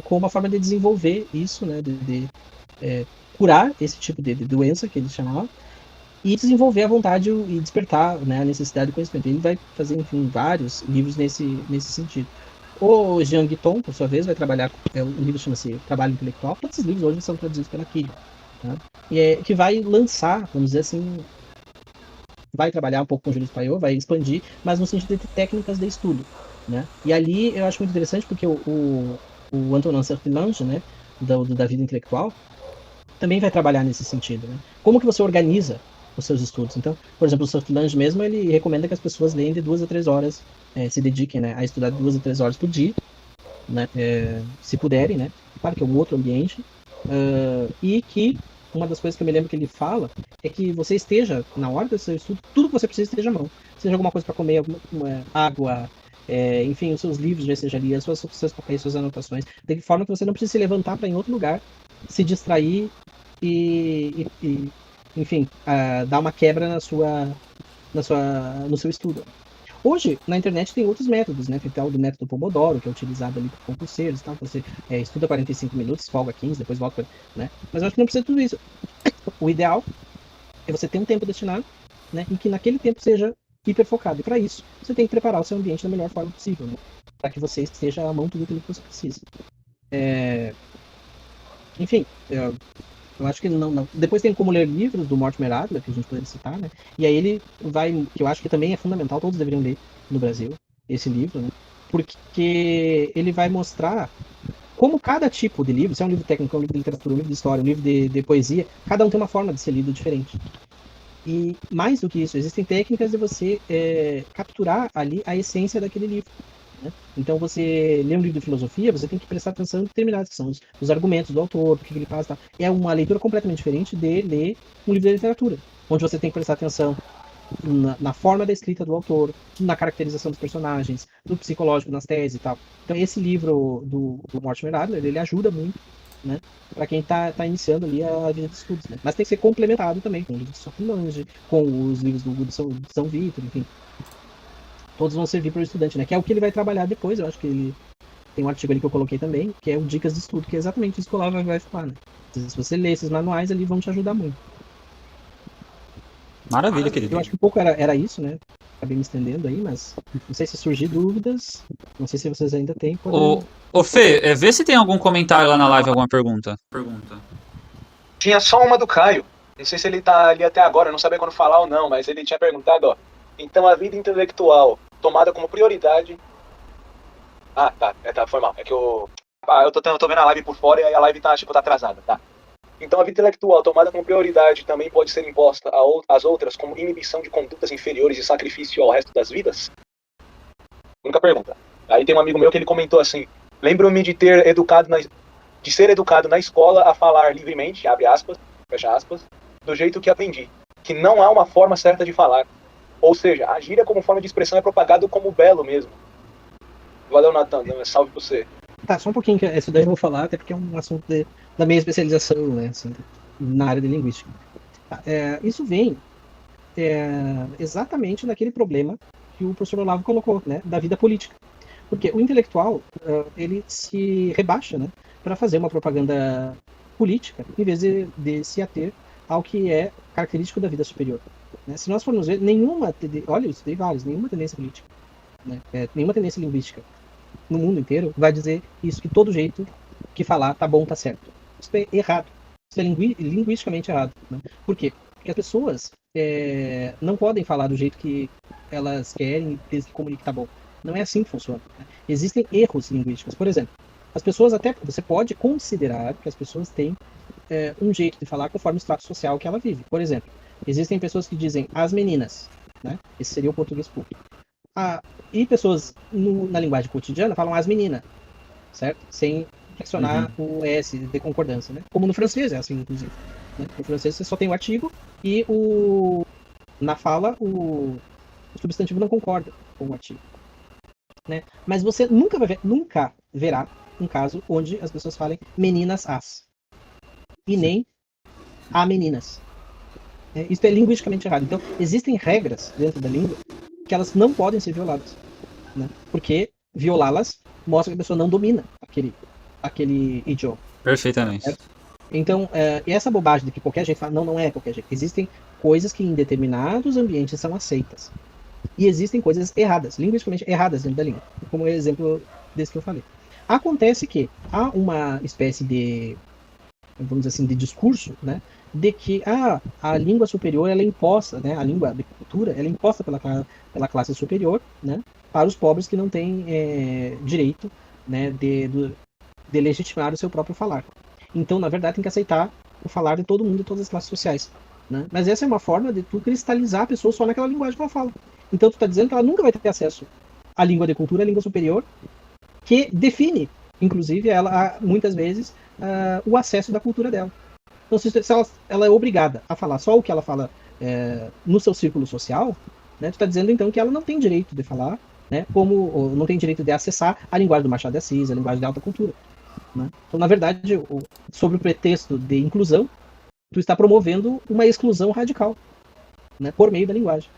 com uma forma de desenvolver isso, né? De curar esse tipo de doença que ele chamava e desenvolver a vontade e despertar, né, a necessidade de conhecimento. Ele vai fazer, enfim, vários livros nesse sentido. O Jean Guiton, por sua vez, vai trabalhar, o livro chama-se Trabalho Intelectual, todos esses livros hoje são traduzidos pela Killian, tá? E que vai lançar, vamos dizer assim, vai trabalhar um pouco com o Jules Payot, vai expandir, mas no sentido de técnicas de estudo, né? E ali eu acho muito interessante porque o Antonin Sertilange, né, da vida intelectual, também vai trabalhar nesse sentido, né? Como que você organiza os seus estudos? Então, por exemplo, o Surflange mesmo, ele recomenda que as pessoas leem de 2 a 3 horas, se dediquem, né, a estudar 2 a 3 horas por dia, né, se puderem, né? Claro que é um outro ambiente, e que uma das coisas que eu me lembro que ele fala é que você esteja, na hora do seu estudo, tudo que você precisa esteja à mão. Seja alguma coisa para comer, alguma água, enfim, os seus livros já seja ali, seus papéis, suas anotações, de forma que você não precisa se levantar para em outro lugar, se distrair enfim, dar uma quebra no seu estudo. Hoje, na internet tem outros métodos, né? Tem o do método Pomodoro, que é utilizado ali por concurseiros e tal. Você estuda 45 minutos, folga 15, depois volta, né? Mas eu acho que não precisa de tudo isso. O ideal é você ter um tempo destinado, né? E que naquele tempo seja hiper focado. E para isso, você tem que preparar o seu ambiente da melhor forma possível, né? Para que você esteja à mão tudo aquilo que você precisa. Enfim, eu acho que não. Depois tem como ler livros do Mortimer Adler, que a gente poderia citar, né? E aí ele vai, que eu acho que também é fundamental, todos deveriam ler no Brasil, esse livro, né? Porque ele vai mostrar como cada tipo de livro, se é um livro técnico, um livro de literatura, um livro de história, um livro de poesia, cada um tem uma forma de ser lido diferente. E mais do que isso, existem técnicas de você capturar ali a essência daquele livro. Né? Então, você lê um livro de filosofia, você tem que prestar atenção em determinados, que são os argumentos do autor, o que ele passa. É uma leitura completamente diferente de ler um livro de literatura, onde você tem que prestar atenção na forma da escrita do autor, na caracterização dos personagens, no psicológico, nas teses e tal. Então, esse livro do Mortimer Adler, ele ajuda muito, né, para quem está iniciando ali a vida de estudos. Né? Mas tem que ser complementado também com o livro de Sophie com os livros do São Vitor, enfim. Todos vão servir para o estudante, né? Que é o que ele vai trabalhar depois. Eu acho que ele tem um artigo ali que eu coloquei também, que é o Dicas de Estudo, que é exatamente isso que o Olavo vai falar, né? Se você ler esses manuais ali, vão te ajudar muito. Maravilha, querido. Eu acho que um pouco era isso, né? Acabei me estendendo aí, mas não sei se surgir dúvidas, não sei se vocês ainda têm. Ô Fê, vê se tem algum comentário lá na live, alguma pergunta. Tinha só uma do Caio. Não sei se ele tá ali até agora, não sabia quando falar ou não, mas ele tinha perguntado, ó. Então a vida intelectual tomada como prioridade. Ah, tá. Foi mal. É que eu tô vendo a live por fora e aí a live tá atrasada, tá? Então a vida intelectual tomada como prioridade também pode ser imposta às outras como inibição de condutas inferiores e sacrifício ao resto das vidas? Única pergunta. Aí tem um amigo meu que ele comentou assim: lembro-me de ser educado na escola a falar livremente, abre aspas, fecha aspas, do jeito que aprendi, que não há uma forma certa de falar. Ou seja, a gíria como forma de expressão é propagado como belo mesmo. Valeu, Nathan. Salve pra você. Tá, só um pouquinho, que isso daí eu vou falar, até porque é um assunto da minha especialização, né, assim, na área de linguística. Isso vem exatamente naquele problema que o professor Olavo colocou, né, da vida política. Porque o intelectual, ele se rebaixa, né, para fazer uma propaganda política, em vez de se ater ao que é característico da vida superior. Né? Se nós formos ver, olha, eu estudei vários, nenhuma tendência política, né, nenhuma tendência linguística no mundo inteiro vai dizer isso, que todo jeito que falar tá bom, tá certo. Isso é errado. Isso é linguisticamente errado. Né? Por quê? Porque as pessoas não podem falar do jeito que elas querem desde que comunique tá bom. Não é assim que funciona. Né? Existem erros linguísticos. Por exemplo, você pode considerar que as pessoas têm um jeito de falar conforme o status social que ela vive. Por exemplo, existem pessoas que dizem as meninas, né? Esse seria o português público. E pessoas na linguagem cotidiana falam as meninas, certo? Sem flexionar o S de concordância, né? Como no francês é assim, inclusive. Né? No francês você só tem o artigo e na fala o substantivo não concorda com o artigo. Né? Mas você nunca verá um caso onde as pessoas falem meninas as. E nem a meninas. Isso é linguisticamente errado. Então, existem regras dentro da língua que elas não podem ser violadas. Né? Porque violá-las mostra que a pessoa não domina aquele idioma. Perfeitamente. Certo? Então, essa bobagem de que qualquer jeito fala, não é qualquer jeito. Existem coisas que em determinados ambientes são aceitas. E existem coisas erradas, linguisticamente erradas dentro da língua. Como o exemplo desse que eu falei. Acontece que há uma espécie de, vamos dizer assim, de discurso, né? De que a língua superior ela é imposta, né? A língua de cultura ela é imposta pela classe superior, né? Para os pobres que não têm direito, né? De legitimar o seu próprio falar. Então, na verdade, tem que aceitar o falar de todo mundo, de todas as classes sociais. Né? Mas essa é uma forma de tu cristalizar a pessoa só naquela linguagem que ela fala. Então, tu está dizendo que ela nunca vai ter acesso à língua de cultura, à língua superior, que define, inclusive, ela muitas vezes, o acesso da cultura dela. Então, se ela é obrigada a falar só o que ela fala no seu círculo social, né, tu está dizendo, então, que ela não tem direito de falar, né, como não tem direito de acessar a linguagem do Machado de Assis, a linguagem da alta cultura. Né? Então, na verdade, sob o pretexto de inclusão, tu está promovendo uma exclusão radical, né, por meio da linguagem.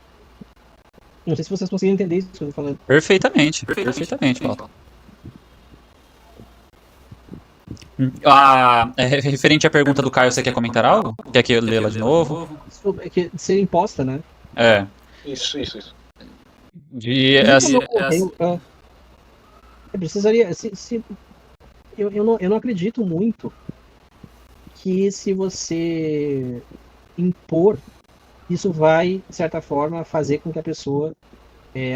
Não sei se vocês conseguem entender isso que eu estou falando. Perfeitamente, Paulo. Referente à pergunta do Caio, você quer comentar algo? Quer que eu lê ela de novo? É que ser imposta, né? Isso. Precisaria. Eu não acredito muito que se você impor, isso vai, de certa forma, fazer com que a pessoa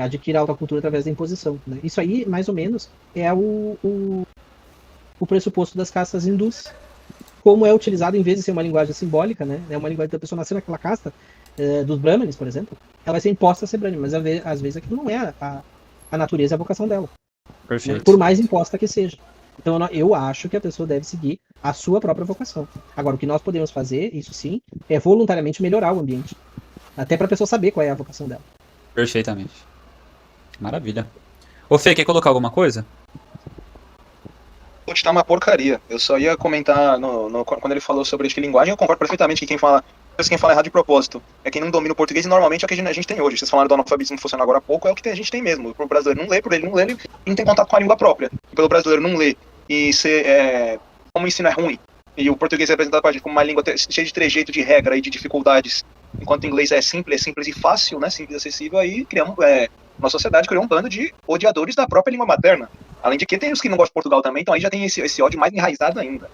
adquira alta cultura através da imposição. Né? Isso aí, mais ou menos, é o pressuposto das castas hindus. Como é utilizado, em vez de ser uma linguagem simbólica, né? É uma linguagem da pessoa nascer naquela casta, dos brahmanes, por exemplo, ela vai ser imposta a ser brahmane, mas às vezes aquilo não é a natureza e a vocação dela. Perfeito. Né? Por mais imposta que seja. Então eu acho que a pessoa deve seguir a sua própria vocação. Agora, o que nós podemos fazer, isso sim, é voluntariamente melhorar o ambiente. Até para a pessoa saber qual é a vocação dela. Perfeitamente. Maravilha. Ô Fê, quer colocar alguma coisa? Putz, tá uma porcaria. Eu só ia comentar quando ele falou sobre que linguagem, eu concordo perfeitamente que quem fala errado de propósito é quem não domina o português, e normalmente é o que a gente tem hoje. Vocês falaram do analfabetismo funcionando agora há pouco, é o que a gente tem mesmo. O brasileiro não lê, por ele não ler, ele não tem contato com a língua própria. E pelo brasileiro não ler e ser, como o ensino é ruim, e o português é apresentado pra gente como uma língua cheia de trejeito, de regra e de dificuldades, enquanto o inglês é simples e fácil, né, simples e acessível, aí criamos, uma sociedade criou um bando de odiadores da própria língua materna. Além de que tem os que não gostam de Portugal também, então aí já tem esse ódio mais enraizado ainda.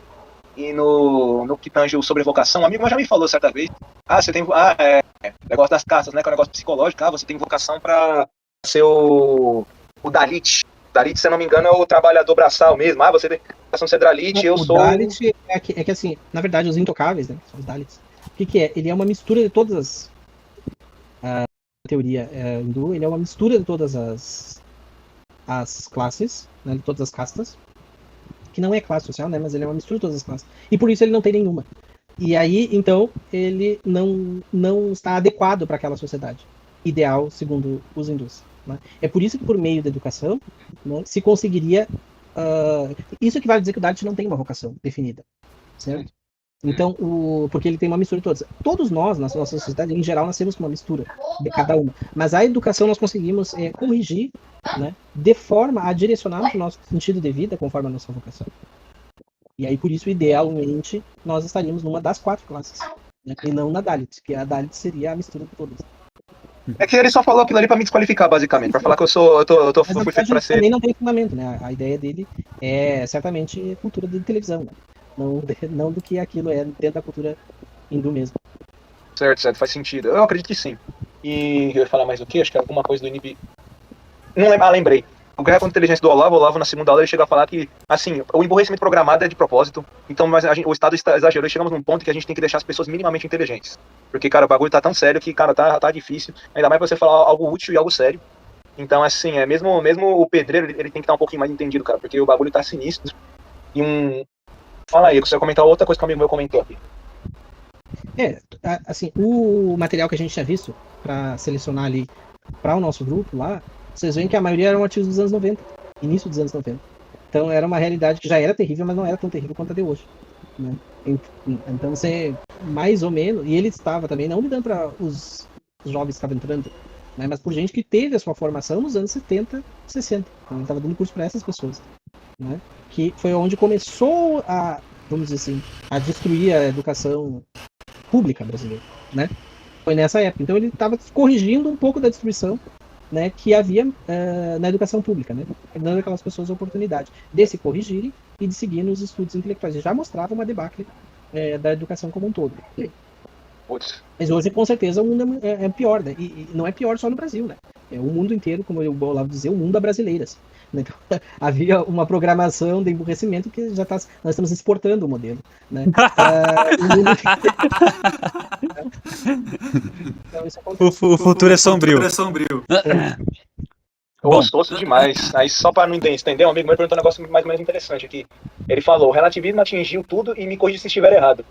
E no que tange sobre vocação, um amigo já me falou certa vez, você tem, negócio das castas, né, que é um negócio psicológico, você tem vocação pra ser o Dalit. Dalit, se eu não me engano, é o trabalhador braçal mesmo. Você tem vocação de ser Dalit, eu sou... O Dalit é que assim, na verdade, os intocáveis, né, são os Dalits. O que é? Ele é uma mistura de todas a teoria hindu, ele é uma mistura de todas as classes, né, de todas as castas, que não é classe social, né, mas ele é uma mistura de todas as classes. E por isso ele não tem nenhuma. E aí, então, ele não está adequado para aquela sociedade ideal, segundo os hindus. Né? É por isso que, por meio da educação, né, se conseguiria... isso que vale dizer que o Dalit não tem uma vocação definida, certo? Então, porque ele tem uma mistura de todas. Todos nós, na nossa sociedade, em geral, nascemos com uma mistura de cada uma. Mas a educação nós conseguimos corrigir, né, de forma a direcionar o nosso sentido de vida conforme a nossa vocação. E aí, por isso, idealmente, nós estaríamos numa das 4 classes, né, e não na Dalit, que a Dalit seria a mistura de todas. É que ele só falou aquilo ali pra me desqualificar, basicamente, pra falar que eu fui feito pra ser... também não tem fundamento, né? A ideia dele é certamente cultura de televisão, né? Não do que aquilo é dentro da cultura hindu mesmo. Certo, faz sentido. Eu acredito que sim. E eu ia falar mais do que? Acho que era alguma coisa do Inib... Não lembro, lembrei. O Guerra contra a Inteligência do Olavo, na segunda aula, ele chega a falar que, assim, o emborrecimento programado é de propósito, então mas o Estado exagerou e chegamos num ponto que a gente tem que deixar as pessoas minimamente inteligentes. Porque, cara, o bagulho tá tão sério que, cara, tá difícil. Ainda mais pra você falar algo útil e algo sério. Então, assim, mesmo o pedreiro, ele tem que estar um pouquinho mais entendido, cara, porque o bagulho tá sinistro. E Fala aí, você ia comentar outra coisa que o amigo meu comentou aqui. Assim, o material que a gente tinha visto para selecionar ali para o nosso grupo lá, vocês veem que a maioria eram artigos dos anos 90, início dos anos 90. Então era uma realidade que já era terrível, mas não era tão terrível quanto a de hoje, né? Então você, mais ou menos, e ele estava também, não lidando para os jovens que estavam entrando, né, mas por gente que teve a sua formação nos anos 70, 60. Então ele estava dando curso para essas pessoas, né? Que foi onde começou a, vamos dizer assim, a destruir a educação pública brasileira, né? Foi nessa época. Então ele estava corrigindo um pouco da destruição, né, que havia na educação pública, né, dando aquelas pessoas a oportunidade de se corrigirem e de seguir nos estudos intelectuais. Ele já mostrava uma debacle da educação como um todo. Putz. Mas hoje, com certeza, o mundo é pior, né? E não é pior só no Brasil, né? É o mundo inteiro, como eu vou lá dizer, o mundo a brasileiras. Então, havia uma programação de emburrecimento que já está. Nós estamos exportando o modelo, né? O mundo... então, isso o futuro é sombrio. Gostoso demais. Aí, só para não entender, um amigo meu perguntou um negócio mais ou menos interessante aqui. Ele falou: o relativismo atingiu tudo e me corrija se estiver errado.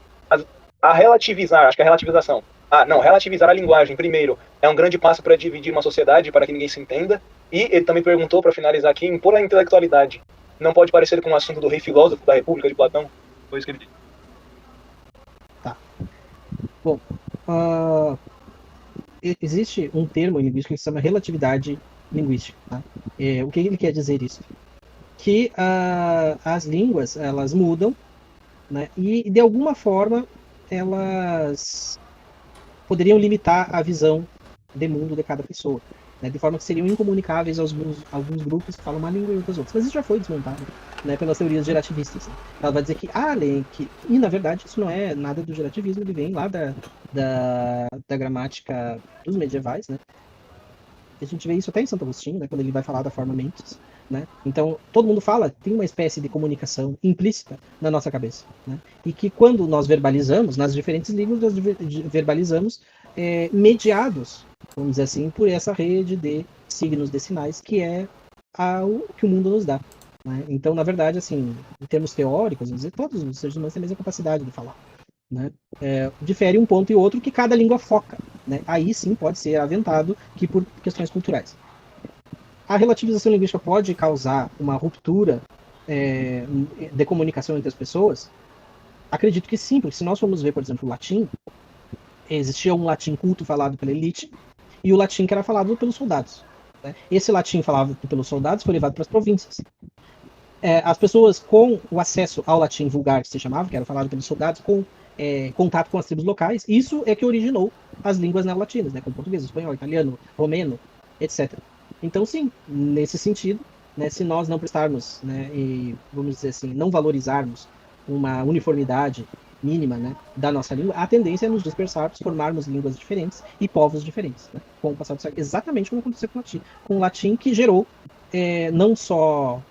A relativizar, acho que é a relativização. Relativizar a linguagem, primeiro, é um grande passo para dividir uma sociedade, para que ninguém se entenda. E ele também perguntou, para finalizar aqui, impor a intelectualidade. Não pode parecer com o assunto do rei filósofo da República de Platão? Foi isso que ele disse. Tá. Bom, existe um termo em linguística que se chama relatividade linguística. Tá? O que ele quer dizer isso? Que as línguas, elas mudam, né? E de alguma forma elas poderiam limitar a visão de mundo de cada pessoa, né? De forma que seriam incomunicáveis alguns grupos que falam uma língua e outras outras. Mas isso já foi desmontado, né, pelas teorias gerativistas. Né? Ela vai dizer que e na verdade isso não é nada do gerativismo, ele vem lá da gramática dos medievais, né? A gente vê isso até em Santo Agostinho, né, quando ele vai falar da forma mentis, né? Então, todo mundo fala, tem uma espécie de comunicação implícita na nossa cabeça, né? E que quando nós verbalizamos, nas diferentes línguas, nós verbalizamos mediados, vamos dizer assim, por essa rede de signos de sinais que é o que o mundo nos dá, né? Então, na verdade, assim, em termos teóricos, vamos dizer, todos os seres humanos têm a mesma capacidade de falar, né? Difere um ponto e outro que cada língua foca, né? Aí sim pode ser aventado que por questões culturais. A relativização linguística pode causar uma ruptura de comunicação entre as pessoas? Acredito que sim, porque se nós formos ver, por exemplo, o latim, existia um latim culto falado pela elite e o latim que era falado pelos soldados, né? Esse latim falado pelos soldados foi levado para as províncias. As pessoas com o acesso ao latim vulgar, que se chamava, que era falado pelos soldados, com contato com as tribos locais, isso é que originou as línguas neolatinas, né, como português, espanhol, italiano, romeno, etc. Então, sim, nesse sentido, né, se nós não prestarmos, né, e, vamos dizer assim, não valorizarmos uma uniformidade mínima, né, da nossa língua, a tendência é nos dispersarmos, formarmos línguas diferentes e povos diferentes, né, com o passar do século, exatamente como aconteceu com o latim que gerou não só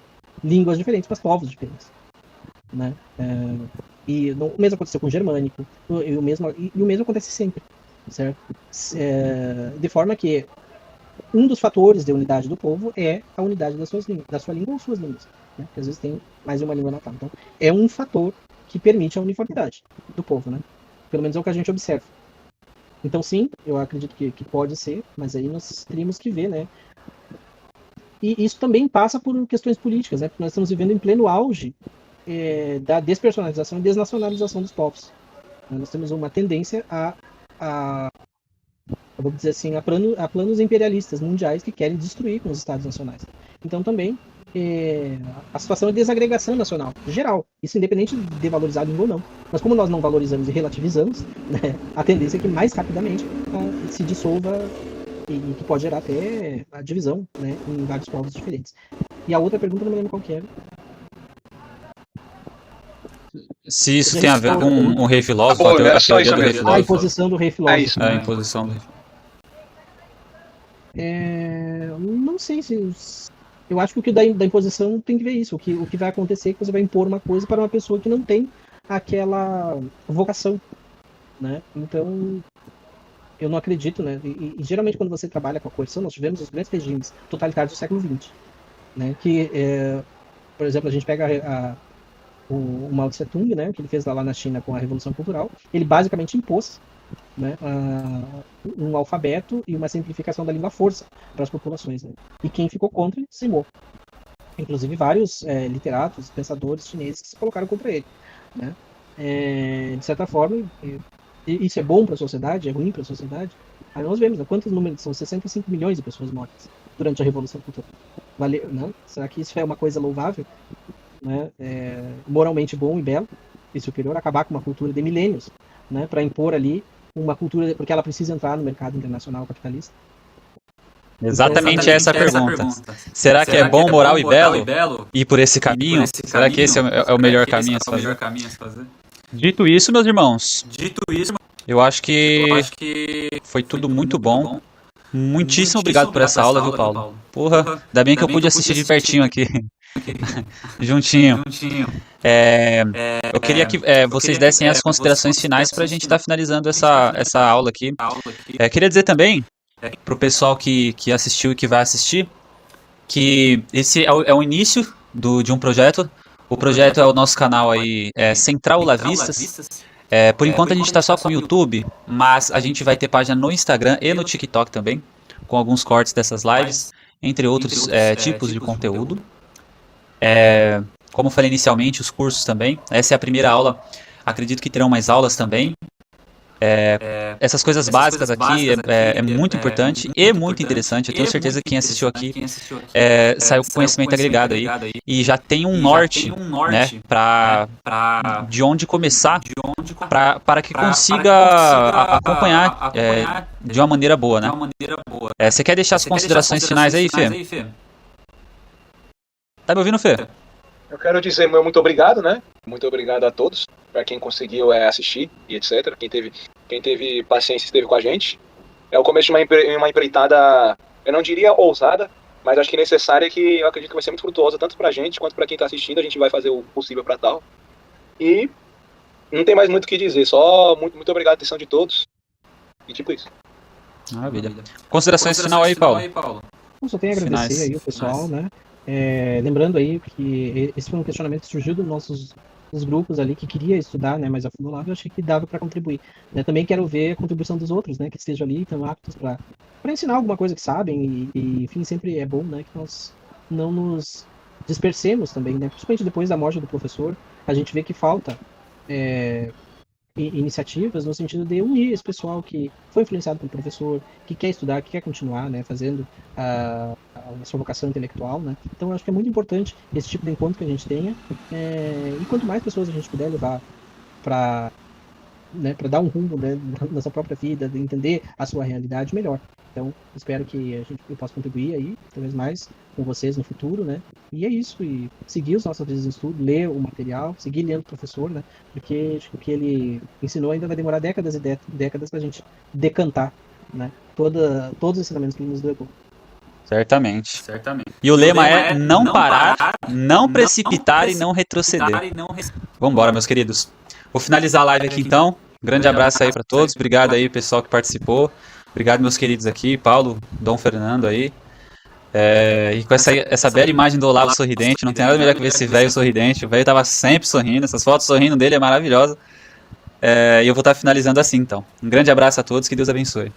línguas diferentes, mas povos diferentes, né? E o mesmo aconteceu com o germânico, e o mesmo acontece sempre, certo? De forma que um dos fatores de unidade do povo é a unidade da sua língua ou suas línguas, né? Porque às vezes tem mais de uma língua natal. Então, é um fator que permite a uniformidade do povo, né? Pelo menos é o que a gente observa. Então, sim, eu acredito que pode ser, mas aí nós teríamos que ver, né? E isso também passa por questões políticas, né? Porque nós estamos vivendo em pleno auge da despersonalização e desnacionalização dos povos. Nós temos uma tendência vamos dizer assim, a planos imperialistas mundiais que querem destruir com os estados nacionais. Então também a situação é desagregação nacional, geral, isso independente de valorizar a língua ou não. Mas como nós não valorizamos e relativizamos, né, a tendência é que mais rapidamente se dissolva e que pode gerar até a divisão, né, em vários povos diferentes. E a outra pergunta, não me lembro qual que era. Se isso tem a ver com um rei filósofo, a teoria só isso do rei mesmo. filósofo. A imposição do rei filósofo. É isso. A imposição do Não sei se... Eu acho que o que da imposição tem que ver isso. O que vai acontecer é que você vai impor uma coisa para uma pessoa que não tem aquela vocação, né? Então, eu não acredito, né? E geralmente quando você trabalha com a coerção, nós tivemos os grandes regimes totalitários do século XX, né? Que, por exemplo, a gente pega o Mao Tse Tung, né? Que ele fez lá na China com a Revolução Cultural. Ele basicamente impôs, né, um alfabeto e uma simplificação da língua à força para as populações, né? E quem ficou contra, dizimou. Inclusive vários literatos, pensadores chineses que se colocaram contra ele, né? De certa forma, isso é bom para a sociedade, é ruim para a sociedade. Aí nós vemos, né, quantos números são 65 milhões de pessoas mortas durante a Revolução Cultural. Valeu, né? Será que isso é uma coisa louvável, né? Moralmente bom e belo e superior, acabar com uma cultura de milênios, né, para impor ali uma cultura, porque ela precisa entrar no mercado internacional capitalista? Exatamente essa a pergunta. Será que é bom, moral e belo ir por esse caminho? Será que esse é o melhor caminho a se fazer? Dito isso, meus irmãos, eu acho que foi tudo muito bom. Muitíssimo obrigado por essa aula, viu, Paulo? Porra, ainda bem que eu pude assistir de pertinho aqui. Juntinho. Eu queria que vocês dessem as considerações finais para a gente estar finalizando essa aula aqui. Queria dizer também para o pessoal que assistiu e que vai assistir que esse é o início de um projeto. O projeto é o nosso canal aí, Central Olavistas. Por enquanto a gente está só com o YouTube, mas a gente vai ter página no Instagram e no TikTok também, com alguns cortes dessas lives, entre outros tipos de conteúdo. Como eu falei inicialmente, os cursos também. Essa é a primeira aula. Acredito que terão mais aulas também. Essas coisas básicas aqui é muito importante e muito interessante. Eu tenho certeza que quem assistiu aqui saiu com conhecimento agregado aí. E já tem um norte, né, de onde começar para que consiga acompanhar de uma maneira boa, né? Você quer deixar as considerações finais aí, Fê? Tá me ouvindo, Fê? Eu quero dizer meu muito obrigado, né? Muito obrigado a todos, para quem conseguiu assistir e etc. Quem teve paciência esteve com a gente. É o começo de uma empreitada, eu não diria ousada, mas acho que necessária, que eu acredito que vai ser muito frutuosa, tanto pra gente quanto pra quem tá assistindo. A gente vai fazer o possível pra tal. E não tem mais muito o que dizer, só muito obrigado a atenção de todos. E tipo isso. Maravilha. Considerações final aí, Paulo? Eu só tenho a agradecer aí o pessoal, né? Lembrando aí que esse foi um questionamento que surgiu dos nossos grupos ali que queria estudar, né, mais a fundo lá, eu achei que dava para contribuir, né? Também quero ver a contribuição dos outros, né, que estejam ali, estão aptos para ensinar alguma coisa que sabem e enfim, sempre é bom, né, que nós não nos dispersemos também, né, principalmente depois da morte do professor, a gente vê que falta iniciativas no sentido de unir esse pessoal que foi influenciado pelo professor, que quer estudar, que quer continuar, né, fazendo a sua vocação intelectual, né. Então eu acho que é muito importante esse tipo de encontro que a gente tenha, e quanto mais pessoas a gente puder levar para dar um rumo, né, na sua própria vida, de entender a sua realidade, melhor. Então espero que eu possa contribuir aí, talvez mais com vocês no futuro, né. E é isso, e seguir os nossos vídeos de estudo, ler o material, seguir lendo o professor, né, porque acho que o que ele ensinou ainda vai demorar décadas e décadas para a gente decantar, né, todos os ensinamentos que ele nos levou. Certamente. E o lema é não parar, não precipitar e não retroceder. Vamos embora, meus queridos. Vou finalizar a live aqui então. Grande abraço aí para todos. Obrigado aí, pessoal que participou. Obrigado, meus queridos aqui. Paulo, Dom Fernando aí. E com essa bela imagem do Olavo sorridente. Não tem nada melhor que ver esse velho sorridente. O velho tava sempre sorrindo. Essas fotos sorrindo dele é maravilhosa. E eu vou estar finalizando assim então. Um grande abraço a todos. Que Deus abençoe.